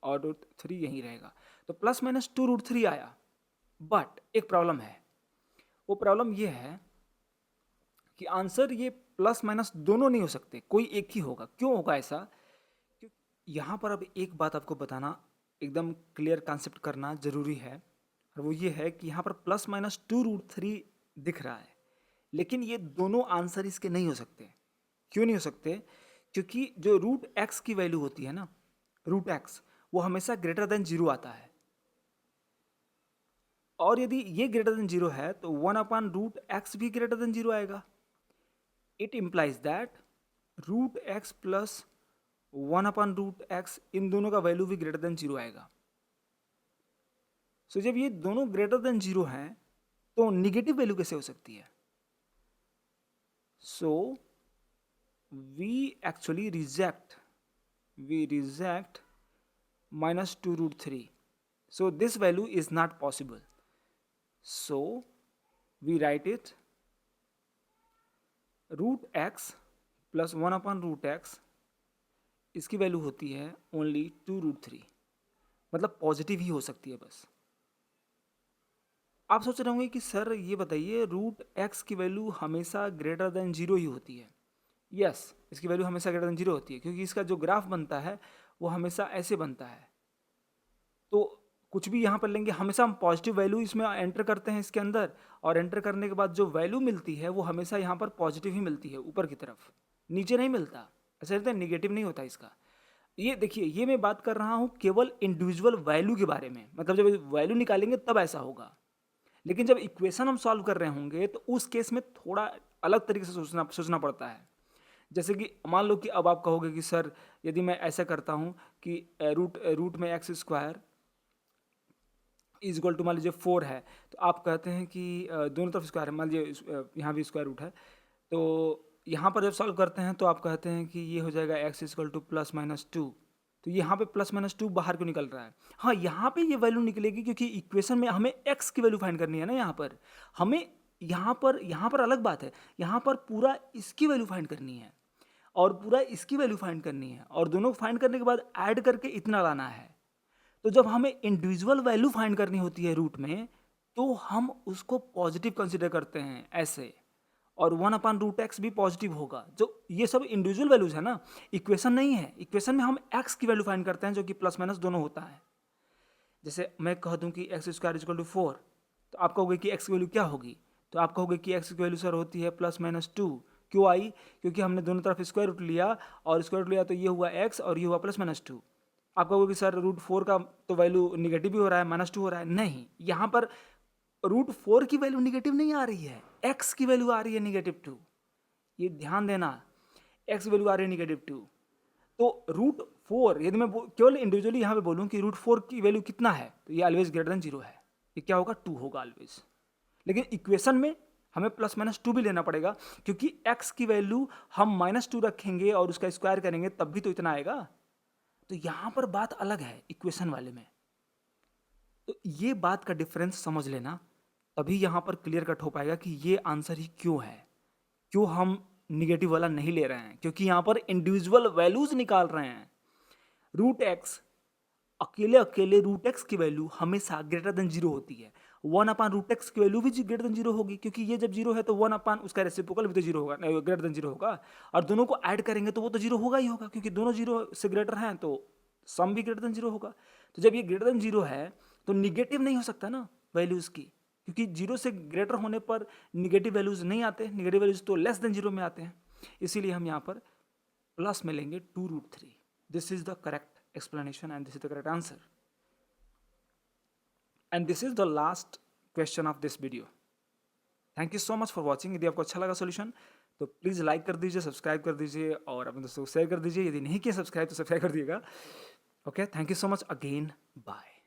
और रूट 3 यहीं रहेगा। तो प्लस माइनस 2√3 आया, बट एक प्रॉब्लम है, वो प्रॉब्लम ये है कि आंसर ये प्लस माइनस दोनों नहीं हो सकते, कोई एक ही होगा। क्यों होगा ऐसा, क्योंकि यहाँ पर अब एक बात आपको बताना एकदम क्लियर कॉन्सेप्ट करना जरूरी है, और वो ये है कि यहाँ पर प्लस माइनस 2√3 दिख रहा है, लेकिन ये दोनों आंसर इसके नहीं हो सकते। क्यों नहीं हो सकते, क्योंकि जो रूट एक्स की वैल्यू होती है ना, रूट एक्स वो हमेशा ग्रेटर देन 0 आता है, और यदि ये ग्रेटर देन 0 है तो 1/√x भी ग्रेटर देन 0 आएगा। It implies that root x plus 1/√x इन दोनों का वैल्यू भी ग्रेटर देन 0 आएगा। सो जब ये दोनों ग्रेटर देन 0 हैं तो निगेटिव वैल्यू कैसे हो सकती है। सो we actually reject minus 2√3, so this value is not possible, so we write it root x plus 1/√x, इसकी वैल्यू होती है ओनली 2√3, मतलब पॉजिटिव ही हो सकती है बस। आप सोच रहे होंगे कि सर ये बताइए रूट एक्स की वैल्यू हमेशा ग्रेटर देन 0 ही होती है। यस, इसकी वैल्यू हमेशा ग्रेटर देन 0 होती है क्योंकि इसका जो ग्राफ बनता है वो हमेशा ऐसे बनता है। तो कुछ भी यहाँ पर लेंगे हमेशा हम पॉजिटिव वैल्यू इसमें एंटर करते हैं इसके अंदर, और एंटर करने के बाद जो वैल्यू मिलती है वो हमेशा यहाँ पर पॉजिटिव ही मिलती है, ऊपर की तरफ, नीचे नहीं मिलता। ऐसा रहता है, निगेटिव नहीं होता इसका। ये देखिए, ये मैं बात कर रहा हूँ केवल इंडिविजुअल वैल्यू के बारे में, मतलब जब वैल्यू निकालेंगे तब ऐसा होगा, लेकिन जब इक्वेशन हम सॉल्व कर रहे होंगे तो उस केस में थोड़ा अलग तरीके से सोचना पड़ता है। जैसे कि मान लो कि अब आप कहोगे कि सर यदि मैं ऐसा करता हूँ कि रूट में x square is equal to मान लीजिए 4 है, तो आप कहते हैं कि दोनों तरफ स्क्वायर है, मान लीजिए यहाँ भी स्क्वायर रूट है, तो यहाँ पर जब सॉल्व करते हैं तो आप कहते हैं कि ये हो जाएगा x equal two plus minus two, तो यहाँ पे प्लस माइनस टू बाहर क्यों निकल रहा है? हाँ, यहाँ पे ये वैल्यू निकलेगी क्योंकि इक्वेशन में हमें x की वैल्यू फाइंड करनी है ना। यहाँ पर अलग बात है, यहाँ पर पूरा इसकी वैल्यू फाइंड करनी है और पूरा इसकी वैल्यू फाइंड करनी है, और दोनों को फाइंड करने के बाद ऐड करके इतना लाना है। तो जब हमें इंडिविजुअल वैल्यू फाइंड करनी होती है रूट में, तो हम उसको पॉजिटिव कंसिडर करते हैं ऐसे, और 1/√x भी पॉजिटिव होगा। जो ये सब इंडिविजुअल वैल्यूज है ना, इक्वेशन नहीं है। इक्वेशन में हम x की वैल्यू फाइंड करते हैं जो कि प्लस माइनस दोनों होता है। जैसे मैं कह दूं कि x स्क्वायर इक्वल टू 4, तो आप कहोगे कि x की वैल्यू क्या होगी? तो आप कहोगे कि x की वैल्यू सर होती है प्लस माइनस टू। क्यों आई? क्योंकि हमने दोनों तरफ स्क्वायर रूट लिया, और स्क्वायर रूट लिया तो ये हुआ x और ये हुआ प्लस माइनस टू। आप कहोगे कि सर √4 का तो वैल्यू निगेटिव भी हो रहा है, -2 हो रहा है। नहीं, यहाँ पर √4 की वैल्यू निगेटिव नहीं आ रही है, x की वैल्यू आ रही है -2। ये ध्यान देना, x की वैल्यू आ रही है -2। तो √4 यदि मैं केवल इंडिविजुअली यहाँ पे बोलूँ कि √4 की वैल्यू कितना है, तो ये ऑलवेज ग्रेटर देन 0 है। ये क्या होगा? 2 होगा ऑलवेज। लेकिन इक्वेशन में हमें प्लस माइनस 2 भी लेना पड़ेगा, क्योंकि x की वैल्यू हम -2 रखेंगे और उसका स्क्वायर करेंगे तब भी तो इतना आएगा। तो यहाँ पर बात अलग है इक्वेशन वाले में। तो ये बात का डिफरेंस समझ लेना, तभी यहाँ पर क्लियर कट हो पाएगा कि ये आंसर ही क्यों है, क्यों हम निगेटिव वाला नहीं ले रहे हैं, क्योंकि यहाँ पर इंडिविजुअल वैल्यूज निकाल रहे हैं। √x अकेले √x की वैल्यू हमेशा ग्रेटर देन 0 होती है। 1/√x की वैल्यू भी ग्रेटर देन 0 होगी, क्योंकि ये जब 0 है तो 1/ उसका रेसिप्रोकल भी तो 0 होगा, ग्रेटर देन 0 होगा। और दोनों को ऐड करेंगे तो वो तो 0 होगा ही होगा, क्योंकि दोनों 0 से ग्रेटर हैं तो सम भी ग्रेटर देन 0 होगा। तो जब ये ग्रेटर देन 0 है तो निगेटिव नहीं हो सकता ना वैल्यूज़ की, क्योंकि 0 से ग्रेटर होने पर निगेटिव वैल्यूज़ नहीं आते, निगेटिव वैल्यूज़ तो लेस देन 0 में आते हैं। इसीलिए हम यहाँ पर प्लस में लेंगे 2√3। This is the correct explanation and this is the correct answer, and this is the last question of this video. Thank you so much for watching. यदि आपको अच्छा लगा सॉल्यूशन तो प्लीज़ लाइक कर दीजिए, सब्सक्राइब कर दीजिए और अपने दोस्तों को शेयर कर दीजिए। यदि नहीं किया सब्सक्राइब तो सब्सक्राइब कर दिएगा। Okay, thank you so much again, bye.